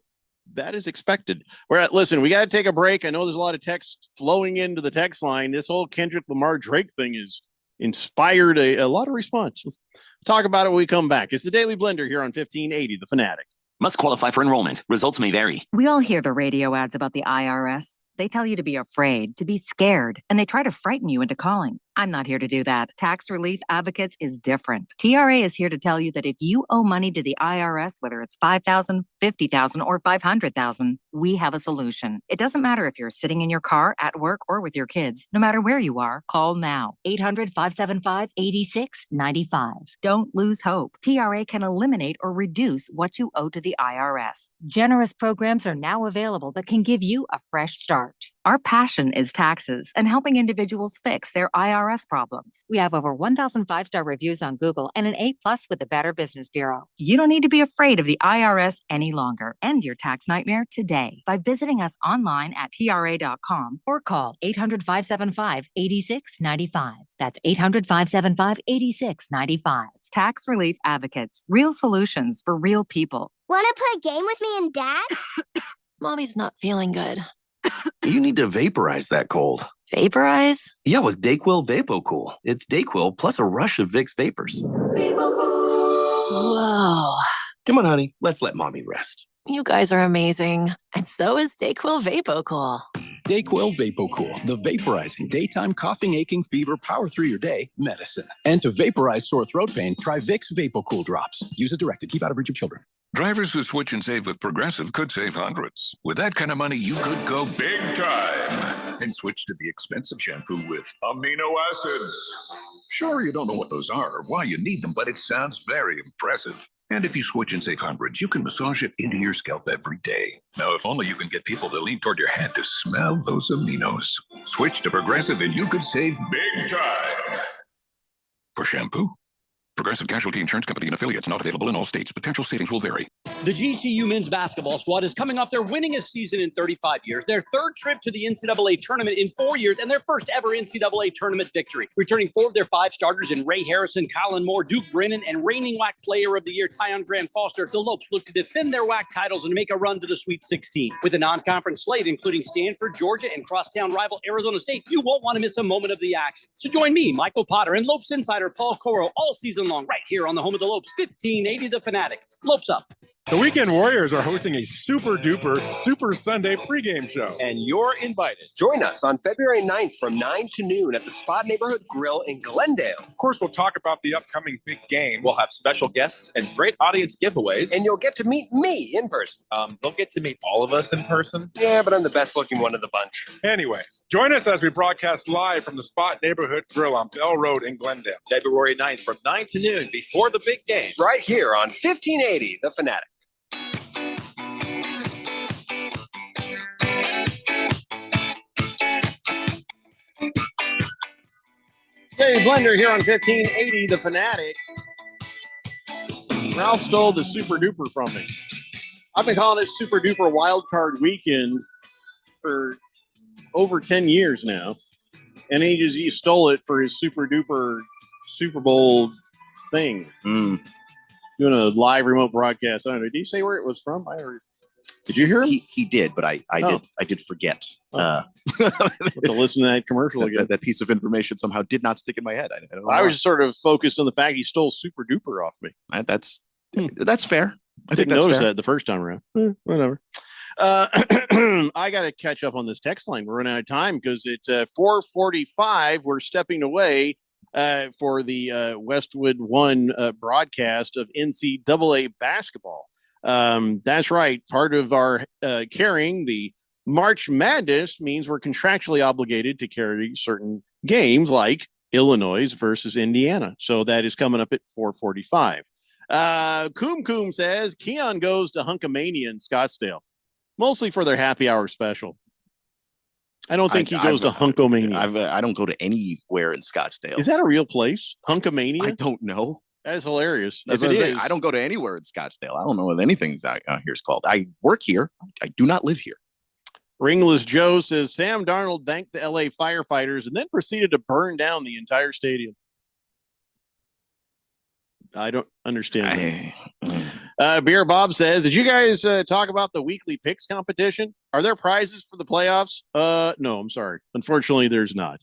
that is expected. Listen, we got to take a break. I know there's a lot of text flowing into the text line. This whole Kendrick Lamar Drake thing is inspired a lot of response. Let's talk about it when we come back. It's the Daily Blender here on 1580, The Fanatic. Must qualify for enrollment. Results may vary. We all hear the radio ads about the IRS. They tell you to be afraid, to be scared, and they try to frighten you into calling. I'm not here to do that. Tax Relief Advocates is different. TRA is here to tell you that if you owe money to the IRS, whether it's $5,000, $50,000, or $500,000, we have a solution. It doesn't matter if you're sitting in your car, at work, or with your kids. No matter where you are, call now. 800-575-8695. Don't lose hope. TRA can eliminate or reduce what you owe to the IRS. Generous programs are now available that can give you a fresh start. Our passion is taxes and helping individuals fix their IRS problems. We have over 1,000 5-star reviews on Google and an A+ with the Better Business Bureau. You don't need to be afraid of the IRS any longer. End your tax nightmare today by visiting us online at TRA.com or call 800-575-8695. That's 800-575-8695. Tax Relief Advocates. Real solutions for real people. Want to play a game with me and Dad? Mommy's not feeling good. You need to vaporize that cold. Vaporize? Yeah, with Dayquil VapoCool. It's Dayquil plus a rush of Vicks vapors. Whoa. Come on, honey. Let's let mommy rest. You guys are amazing. And so is Dayquil VapoCool. Dayquil VapoCool, the vaporizing daytime coughing, aching, fever, power through your day medicine. And to vaporize sore throat pain, try Vicks VapoCool drops. Use as directed. Keep out of reach of children. Drivers who switch and save with Progressive could save hundreds. With that kind of money, you could go big time and switch to the expensive shampoo with amino acids. Sure, you don't know what those are or why you need them, but it sounds very impressive. And if you switch and save hundreds, you can massage it into your scalp every day. Now, if only you can get people to lean toward your head to smell those aminos. Switch to Progressive and you could save big time. For shampoo, Progressive Casualty Insurance Company and affiliates, not available in all states. Potential savings will vary. The GCU men's basketball squad is coming off their winningest season in 35 years, their third trip to the NCAA tournament in 4 years, and their first ever NCAA tournament victory. Returning 4 of their 5 starters in Ray Harrison, Colin Moore, Duke Brennan, and reigning WAC Player of the Year, Tyon Grant Foster, the Lopes look to defend their WAC titles and make a run to the Sweet 16. With a non-conference slate, including Stanford, Georgia, and crosstown rival Arizona State, you won't want to miss a moment of the action. So join me, Michael Potter, and Lopes insider Paul Coro all season long right here on the home of the Lopes, 1580 The Fanatic. Lopes up. The Weekend Warriors are hosting a super duper Super Sunday pregame show. And you're invited. Join us on February 9th from 9 to noon at the Spot Neighborhood Grill in Glendale. Of course, we'll talk about the upcoming big game. We'll have special guests and great audience giveaways. And you'll get to meet me in person. They'll get to meet all of us in person. Yeah, but I'm the best looking one of the bunch. Anyways, join us as we broadcast live from the Spot Neighborhood Grill on Bell Road in Glendale. February 9th from 9 to noon before the big game. Right here on 1580 The Fanatic. Daily Blender here on 1580 The Fanatic. Ralph stole the super duper from me. I've been calling it super duper wild card weekend for over 10 years now. And he stole it for his super duper Super Bowl thing. Doing a live remote broadcast. I don't know. Did you say where it was from? Did you hear him? He did, but I did forget. To listen to that commercial again. That piece of information somehow did not stick in my head. I don't know. I was just sort of focused on the fact he stole super duper off me. That's fair. I think Didn't that's notice fair. that the first time around. Whatever. I got to catch up on this text line. We're running out of time because it's 4:45. We're stepping away for the Westwood One broadcast of NCAA basketball. That's right. Part of our carrying the March Madness means we're contractually obligated to carry certain games like Illinois versus Indiana. So that is coming up at 4:45. Coom says Keon goes to Hunkamania in Scottsdale, mostly for their happy hour special. I don't think he goes to Hunkomania. I don't go to anywhere in Scottsdale. Is that a real place? Hunkamania? I don't know. That is hilarious. That's If what it I'm saying. is, I don't go to anywhere in Scottsdale. I don't know what anything's out here is called. I work here. I do not live here. Ringless Joe says Sam Darnold thanked the LA firefighters and then proceeded to burn down the entire stadium. I don't understand. Beer Bob says, did you guys talk about the weekly picks competition? Are there prizes for the playoffs? No, I'm sorry. Unfortunately, there's not.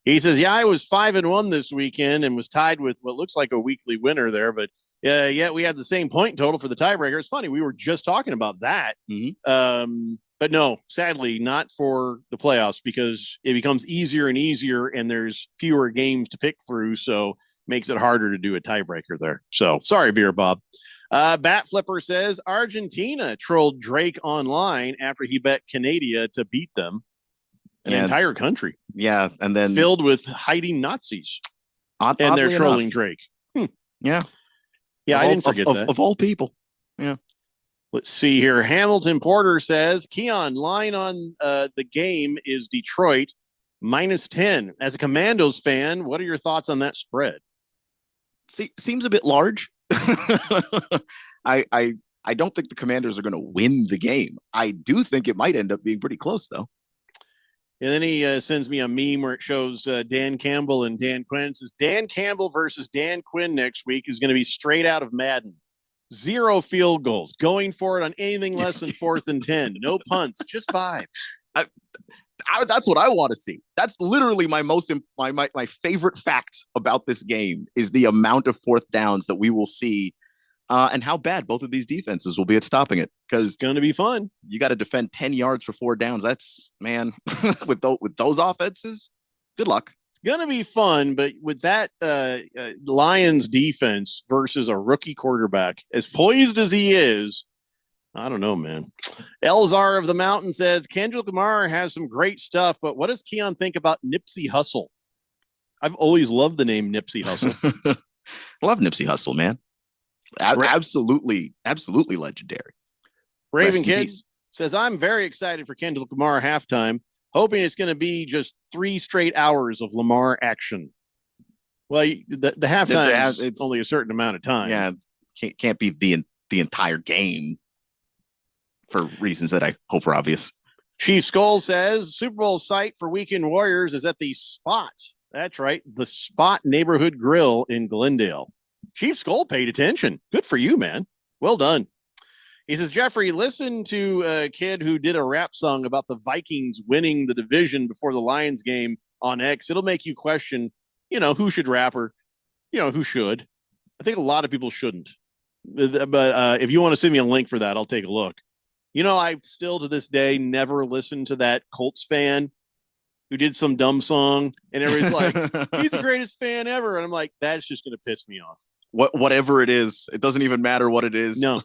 He says, yeah, I was 5-1 this weekend and was tied with what looks like a weekly winner there, but yeah, we had the same point total for the tiebreaker. It's funny. We were just talking about that. But no, sadly, not for the playoffs because it becomes easier and easier and there's fewer games to pick through. So makes it harder to do a tiebreaker there. So sorry, Beer Bob. Bat Flipper says Argentina trolled Drake online after he bet Canada to beat them. An entire country. Yeah. And then filled with hiding Nazis. And they're trolling Drake. Yeah. Yeah, I didn't forget that. Of all people. Yeah. Let's see here. Hamilton Porter says Keon line on the game is Detroit -10. As a Commandos fan, what are your thoughts on that spread? Seems a bit large. I don't think the Commanders are going to win the game. I do think it might end up being pretty close, though. And then he sends me a meme where it shows Dan Campbell and Dan Quinn. It says Dan Campbell versus Dan Quinn next week is going to be straight out of Madden. 0 field goals, going for it on anything less than 4th and 10. No punts, just 5. That's what I want to see. That's literally my favorite fact about this game is the amount of 4th downs that we will see and how bad both of these defenses will be at stopping it. Because it's going to be fun. You got to defend 10 yards for 4 downs. That's, man, with those offenses, good luck. It's going to be fun, but with that Lions defense versus a rookie quarterback, as poised as he is, I don't know, man. Elzar of the Mountain says Kendrick Lamar has some great stuff, but what does Keon think about Nipsey Hussle? I've always loved the name Nipsey Hussle. I love Nipsey Hussle, man. Absolutely legendary. Raven Kid says, I'm very excited for Kendrick Lamar halftime, hoping it's going to be just 3 straight hours of Lamar action. Well, the halftime is only a certain amount of time. Yeah, can't be the entire game for reasons that I hope are obvious. Chief Skull says Super Bowl site for Weekend Warriors is at the Spot. That's right, the Spot Neighborhood Grill in Glendale. Chief Skull paid attention. Good for you, man. Well done. He says, Jeffrey, listen to a kid who did a rap song about the Vikings winning the division before the Lions game on X. It'll make you question, who should rap or, who should. I think a lot of people shouldn't. But if you want to send me a link for that, I'll take a look. I've still to this day never listened to that Colts fan who did some dumb song and everybody's like, he's the greatest fan ever. And I'm like, that's just going to piss me off. Whatever it is, it doesn't even matter what it is. No,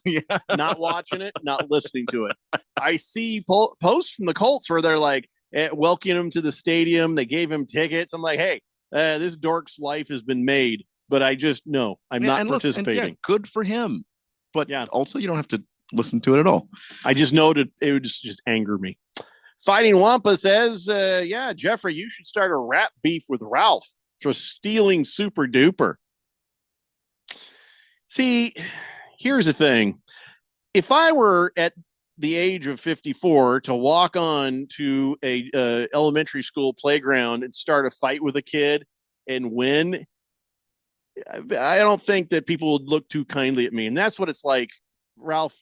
not watching it, not listening to it. I see posts from the Colts where they're like welcoming him to the stadium. They gave him tickets. I'm like, hey, this dork's life has been made, but I'm not participating. Good for him. But also you don't have to listen to it at all. I just noted it would just anger me. Fighting Wampa says, Jeffrey, you should start a rap beef with Ralph for stealing Super Duper. See, here's the thing. If I were at the age of 54 to walk on to a elementary school playground and start a fight with a kid and win, I don't think that people would look too kindly at me. And that's what it's like, Ralph.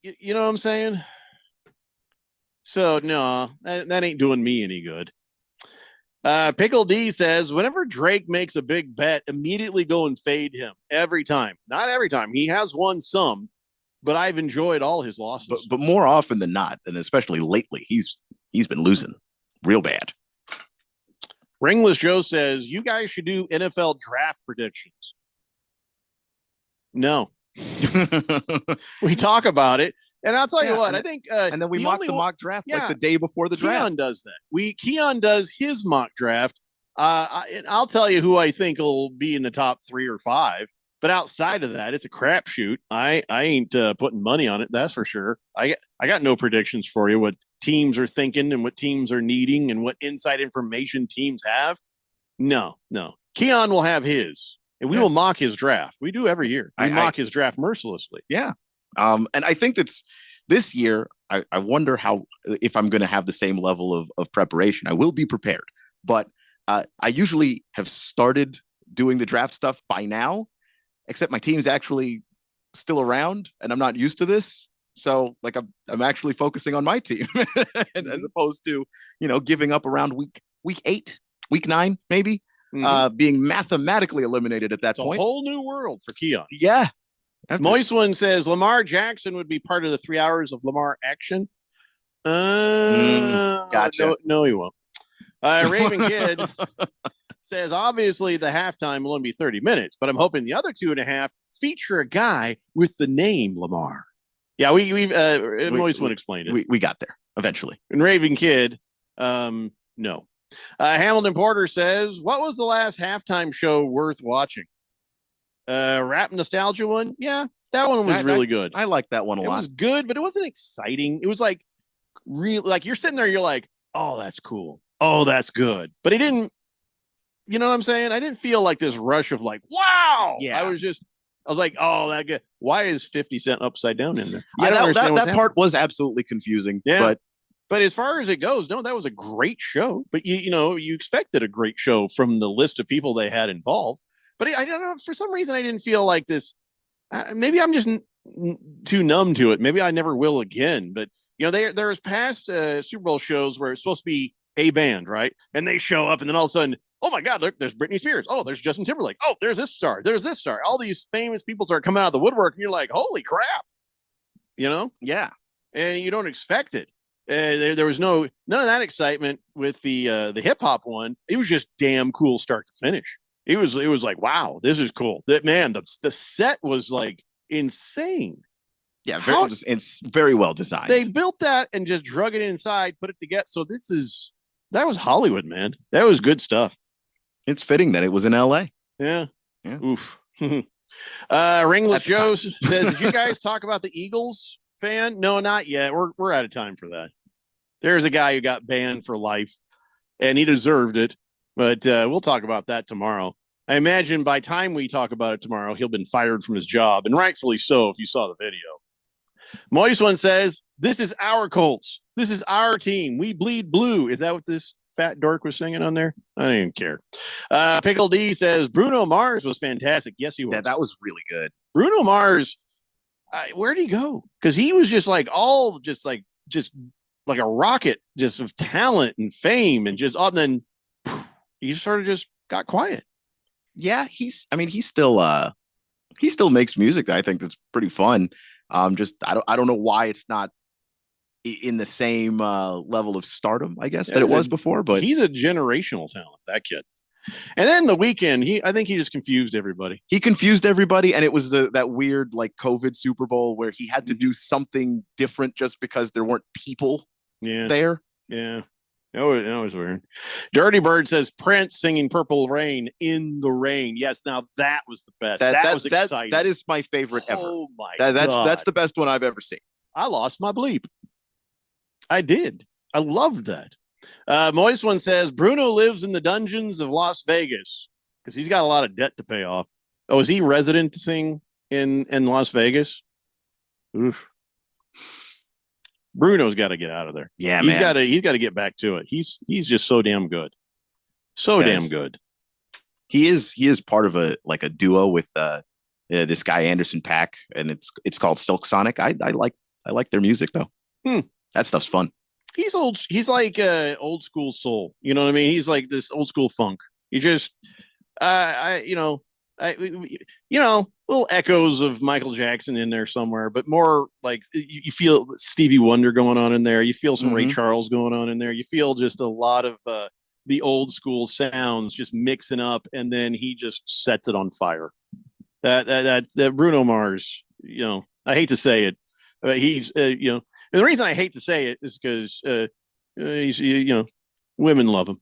You know what I'm saying? So, no, that ain't doing me any good. Pickle D says, whenever Drake makes a big bet, immediately go and fade him every time. Not every time. He has won some, but I've enjoyed all his losses. But more often than not, and especially lately, he's been losing real bad. Ringless Joe says, you guys should do NFL draft predictions. No. We talk about it. And I'll tell you what, I think. And then we mock the mock draft like the day before the draft. Keon does that. Keon does his mock draft. And I'll tell you who I think will be in the top 3 or 5. But outside of that, it's a crapshoot. I ain't putting money on it. That's for sure. I got no predictions for you. What teams are thinking and what teams are needing and what inside information teams have. No. Keon will have his, and we will mock his draft. We do every year. We mock his draft mercilessly. Yeah. And I think that's this year. I wonder if I'm going to have the same level of preparation. I will be prepared, but I usually have started doing the draft stuff by now, except my team's actually still around and I'm not used to this. So like I'm actually focusing on my team and as opposed to, giving up around week 8, week 9, maybe being mathematically eliminated at that point. A whole new world for Keon. Yeah. Moist One says Lamar Jackson would be part of the 3 hours of Lamar action. Gotcha. No, he won't. Raven Kid says, obviously the halftime will only be 30 minutes, but I'm hoping the other 2.5 feature a guy with the name Lamar. Yeah, we've Moist One explained it. We got there eventually. And Raven Kid, no. Hamilton Porter says, what was the last halftime show worth watching? Rap Nostalgia one? Yeah, that one was really good. I like that one a lot. It was good, but it wasn't exciting. It was like like you're sitting there, you're like, oh, that's cool. Oh, that's good. But it didn't, you know what I'm saying? I didn't feel like this rush of like, wow. Yeah. I was like, oh, that good. Why is 50 Cent upside down in there? Yeah, I don't understand that part was absolutely confusing. Yeah. But as far as it goes, no, that was a great show. But you expected a great show from the list of people they had involved. But I don't know, for some reason I didn't feel like this. Maybe I'm just too numb to it. Maybe I never will again. But there's past Super Bowl shows where it's supposed to be a band, right? And they show up, and then all of a sudden, oh my God, look, there's Britney Spears. Oh, there's Justin Timberlake. Oh, there's this star. There's this star. All these famous people start coming out of the woodwork, and you're like, holy crap, Yeah, and you don't expect it. There was none of that excitement with the hip hop one. It was just damn cool start to finish. It was like, wow, this is cool. That man, the set was like insane. Yeah, it's very well designed. They built that and just drug it inside, put it together. So that was Hollywood, man. That was good stuff. It's fitting that it was in LA. Yeah. Oof. Ringless Joe says, did you guys talk about the Eagles fan? No, not yet. We're out of time for that. There's a guy who got banned for life and he deserved it, but we'll talk about that tomorrow. I imagine by time we talk about it tomorrow, he'll been fired from his job, and rightfully so if you saw the video. Moist One says, this is our Colts. This is our team. We bleed blue. Is that what this fat dork was singing on there? I didn't care. Pickle D says, Bruno Mars was fantastic. Yes, he was. Yeah, that was really good. Bruno Mars, where'd he go? Because he was just like just like a rocket, just of talent and fame, and and then he sort of just got quiet. Yeah, he still makes music that I think that's pretty fun. I don't know why it's not in the same level of stardom, I guess, that it was before, but he's a generational talent, that kid. And then The Weeknd, I think he just confused everybody. He confused everybody, and it was that weird like COVID Super Bowl where he had to do something different just because there weren't people there. Yeah. That was weird. Dirty Bird says Prince singing Purple Rain in the rain. Yes, now that was the best. That was exciting. That is my favorite ever. Oh my God. God. That's the best one I've ever seen. I lost my bleep. I did. I loved that. Moist One says Bruno lives in the dungeons of Las Vegas because he's got a lot of debt to pay off. Oh, is he residenting in Las Vegas? Oof. Bruno's got to get out of there. Yeah, he's got to get back to it. He's just so damn good. Damn good. He is part of a duo with this guy Anderson .Paak, and it's called Silk Sonic. I like their music though. That stuff's fun. He's old. He's like old school soul. You know what I mean? He's like this old school funk. He just little echoes of Michael Jackson in there somewhere, but more like you feel Stevie Wonder going on in there. You feel some Ray Charles going on in there. You feel just a lot of the old school sounds just mixing up, and then he just sets it on fire. That Bruno Mars, I hate to say it, he's and the reason I hate to say it is because he's women love him.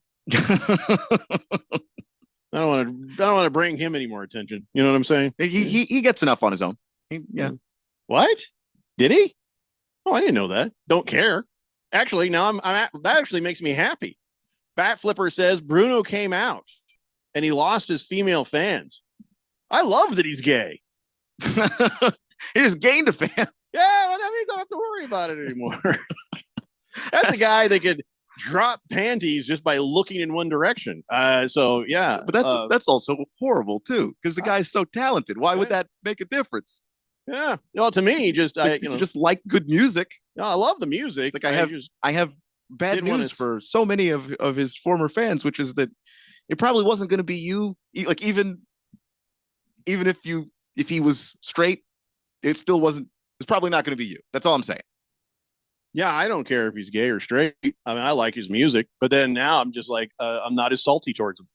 I don't want to bring him any more attention. You know what I'm saying? He gets enough on his own. What? Did he? Oh, I didn't know that. Don't care. Actually, now that actually makes me happy. Bat Flipper says Bruno came out and he lost his female fans. I love that he's gay. He just gained a fan. Yeah, well, that means I don't have to worry about it anymore. That's a guy that could drop panties just by looking in one direction. So yeah, but that's also horrible too, because the guy's so talented. Why would that make a difference? Yeah, well, to me, just just like good music. No, I love the music. Like I have bad news for so many of his former fans, which is that it probably wasn't going to be you. Like even if he was straight, it still wasn't. It's probably not going to be you. That's all I'm saying. Yeah, I don't care if he's gay or straight. I mean, I like his music, but then now I'm just like, I'm not as salty towards him.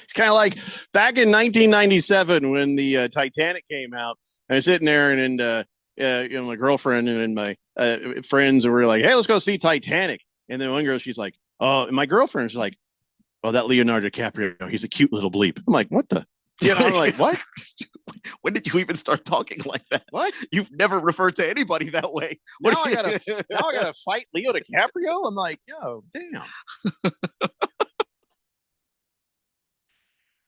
It's kind of like back in 1997 when the Titanic came out. I was sitting there and my girlfriend and my friends were like, "Hey, let's go see Titanic." And then one girl, she's like, "Oh," and my girlfriend's like, "Oh, that Leonardo DiCaprio, he's a cute little bleep." I'm like, "What the?" I'm like, "What? When did you even start talking like that? What? You've never referred to anybody that way. Now I gotta fight Leo DiCaprio. I'm like, yo, damn."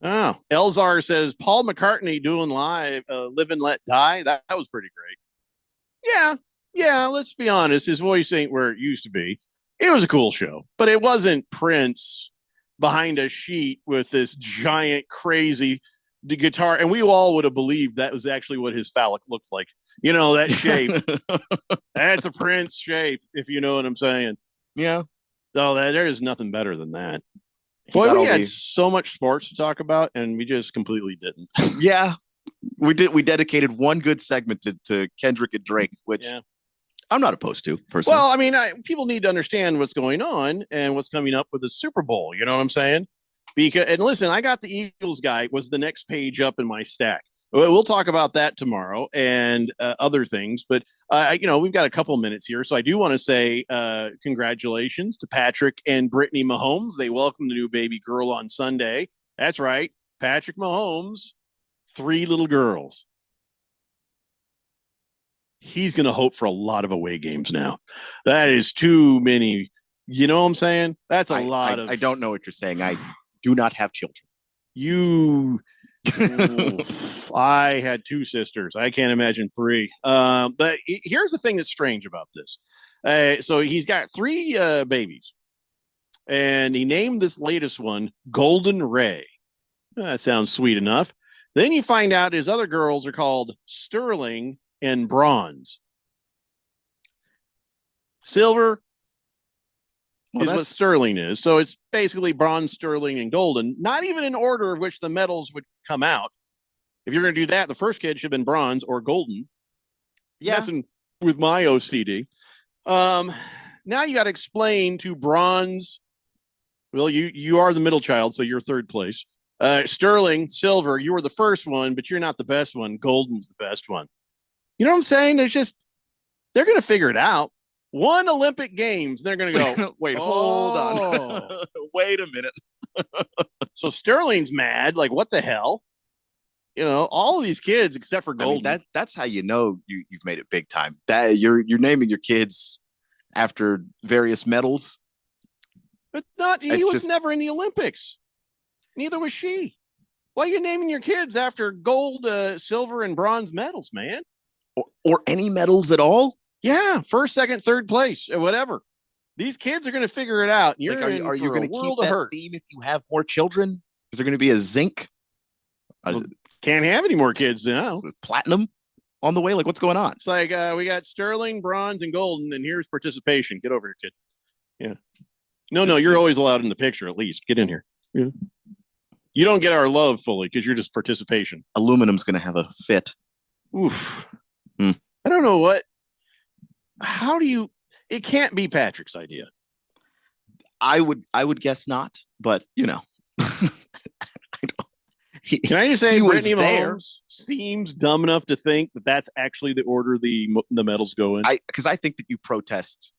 Oh, Elzar says Paul McCartney doing live "Live and Let Die." That was pretty great. Yeah. Let's be honest. His voice ain't where it used to be. It was a cool show, but it wasn't Prince behind a sheet with this giant, crazy guitar. And we all would have believed that was actually what his phallic looked like. That shape. That's a Prince shape, if you know what I'm saying. Yeah. So there is nothing better than that. Boy, we had so much sports to talk about, and we just completely didn't. Yeah, we did. We dedicated one good segment to Kendrick and Drake, which I'm not opposed to personally. Well, I mean, people need to understand what's going on and what's coming up with the Super Bowl. You know what I'm saying? And listen, I got the Eagles guy was the next page up in my stack. We'll talk about that tomorrow and other things. But, we've got a couple minutes here. So I do want to say congratulations to Patrick and Brittany Mahomes. They welcomed the new baby girl on Sunday. That's right. Patrick Mahomes, 3 little girls. He's going to hope for a lot of away games now. That is too many. You know what I'm saying? That's a lot of. I don't know what you're saying. I do not have children. I had 2 sisters. I can't imagine 3. But here's the thing that's strange about this. So he's got 3 babies, and he named this latest one Golden Ray. That sounds sweet enough. Then you find out his other girls are called Sterling and Bronze. Silver is what sterling is. So it's basically bronze, sterling, and golden, not even in order of which the medals would come out. If you're going to do that, the first kid should have been bronze or golden. Yeah. Messing with my OCD. Now you got to explain to bronze. Well, you are the middle child, so you're 3rd place. Sterling, silver, you were the first one, but you're not the best one. Golden's the best one. You know what I'm saying? They're going to figure it out. 1 Olympic Games, they're going to go, wait, hold on. Wait a minute. So Sterling's mad. Like, what the hell? All of these kids, except for Golden. I mean, that's how you know you've made it big time. That you're naming your kids after various medals. But he was never in the Olympics. Neither was she. Why are you naming your kids after gold, silver, and bronze medals, man? Or any medals at all? Yeah, 1st, 2nd, 3rd place, whatever. These kids are going to figure it out. And are you going to keep that theme if you have more children? Is there going to be a zinc? Can't have any more kids now. Platinum on the way? Like, what's going on? It's like we got sterling, bronze, and golden, and here's participation. Get over here, kid. Yeah. No, you're always allowed in the picture, at least. Get in here. Yeah. You don't get our love fully because you're just participation. Aluminum's going to have a fit. Oof. Hmm. I don't know what. How do you? It can't be Patrick's idea. I would guess not, but you know. Can I just say, he was Brittany there. Mahomes seems dumb enough to think that that's actually the order the medals go in? Because I think that you protest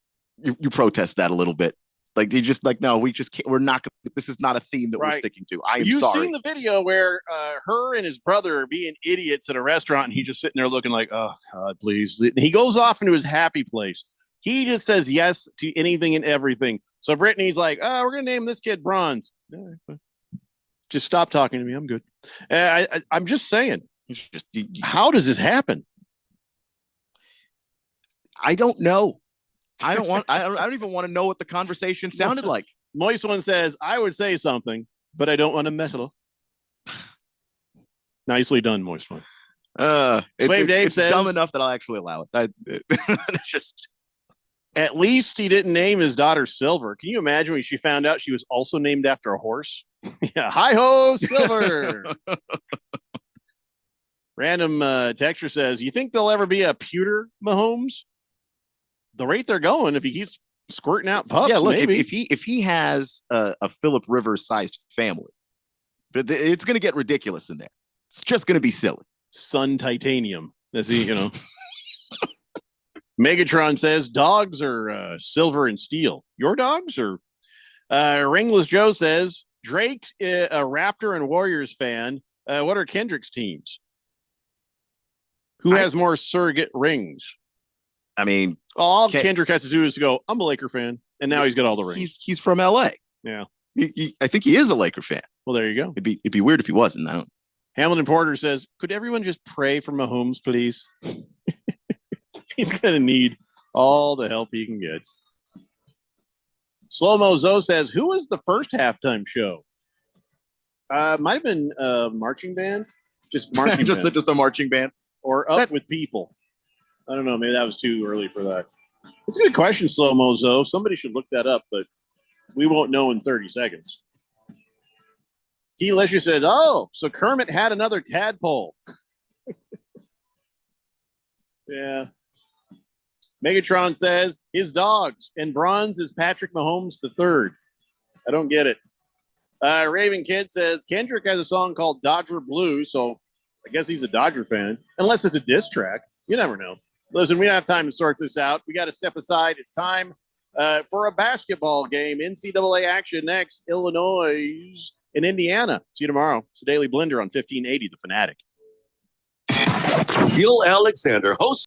that a little bit. Like you just like, no, we just can't. We're not. This is not a theme that we're sticking to. I am You've sorry. seen the video where her and his brother are being idiots at a restaurant, and he's just sitting there looking like, oh God, please. He goes off into his happy place. He just says yes to anything and everything. So Brittany's like, oh, we're gonna name this kid Bronze. Just stop talking to me. I'm good. I'm just saying. How does this happen? I don't know. I don't even want to know what the conversation sounded like. Moist One says, I would say something, but I don't want to meddle. Nicely done, Moist One. Dave It's says, dumb enough that I'll actually allow it. Just at least he didn't name his daughter Silver. Can you imagine when she found out she was also named after a horse? Yeah, hi ho, Silver. Random texture says, you think there'll ever be a pewter Mahomes? The rate they're going, if he keeps squirting out pups, yeah. Look, maybe. if he has a Philip Rivers sized family, it's going to get ridiculous in there. It's just going to be silly. Sun titanium. That's he, you know. Megatron says dogs are silver and steel. Your dogs or Ringless Joe says Drake a Raptor and Warriors fan. What are Kendrick's teams? Who has more surrogate rings? I mean, all Kendrick has to do is to go, I'm a Laker fan, and now he's got all the rings. He's from LA. Yeah. I think he is a Laker fan. Well, there you go. It'd be weird if he wasn't. I don't. Hamilton Porter says, could everyone just pray for Mahomes, please? He's going to need all the help he can get. Slow-Mo Zoe says, who was the first halftime show? Might have been marching band. Just marching just band. Just a marching band. Or Up with People. I don't know. Maybe that was too early for that. It's a good question, Slow-Mo Zoe. Somebody should look that up, but we won't know in 30 seconds. Key Lisher says, oh, so Kermit had another tadpole. Yeah. Megatron says, his dogs, and bronze is Patrick Mahomes III. I don't get it. Raven Kid says, Kendrick has a song called Dodger Blue, so I guess he's a Dodger fan. Unless it's a diss track. You never know. Listen, we don't have time to sort this out. We got to step aside. It's time for a basketball game. NCAA action next. Illinois and Indiana. See you tomorrow. It's the Daily Blender on 1580 The Fanatic. Gil Alexander hosts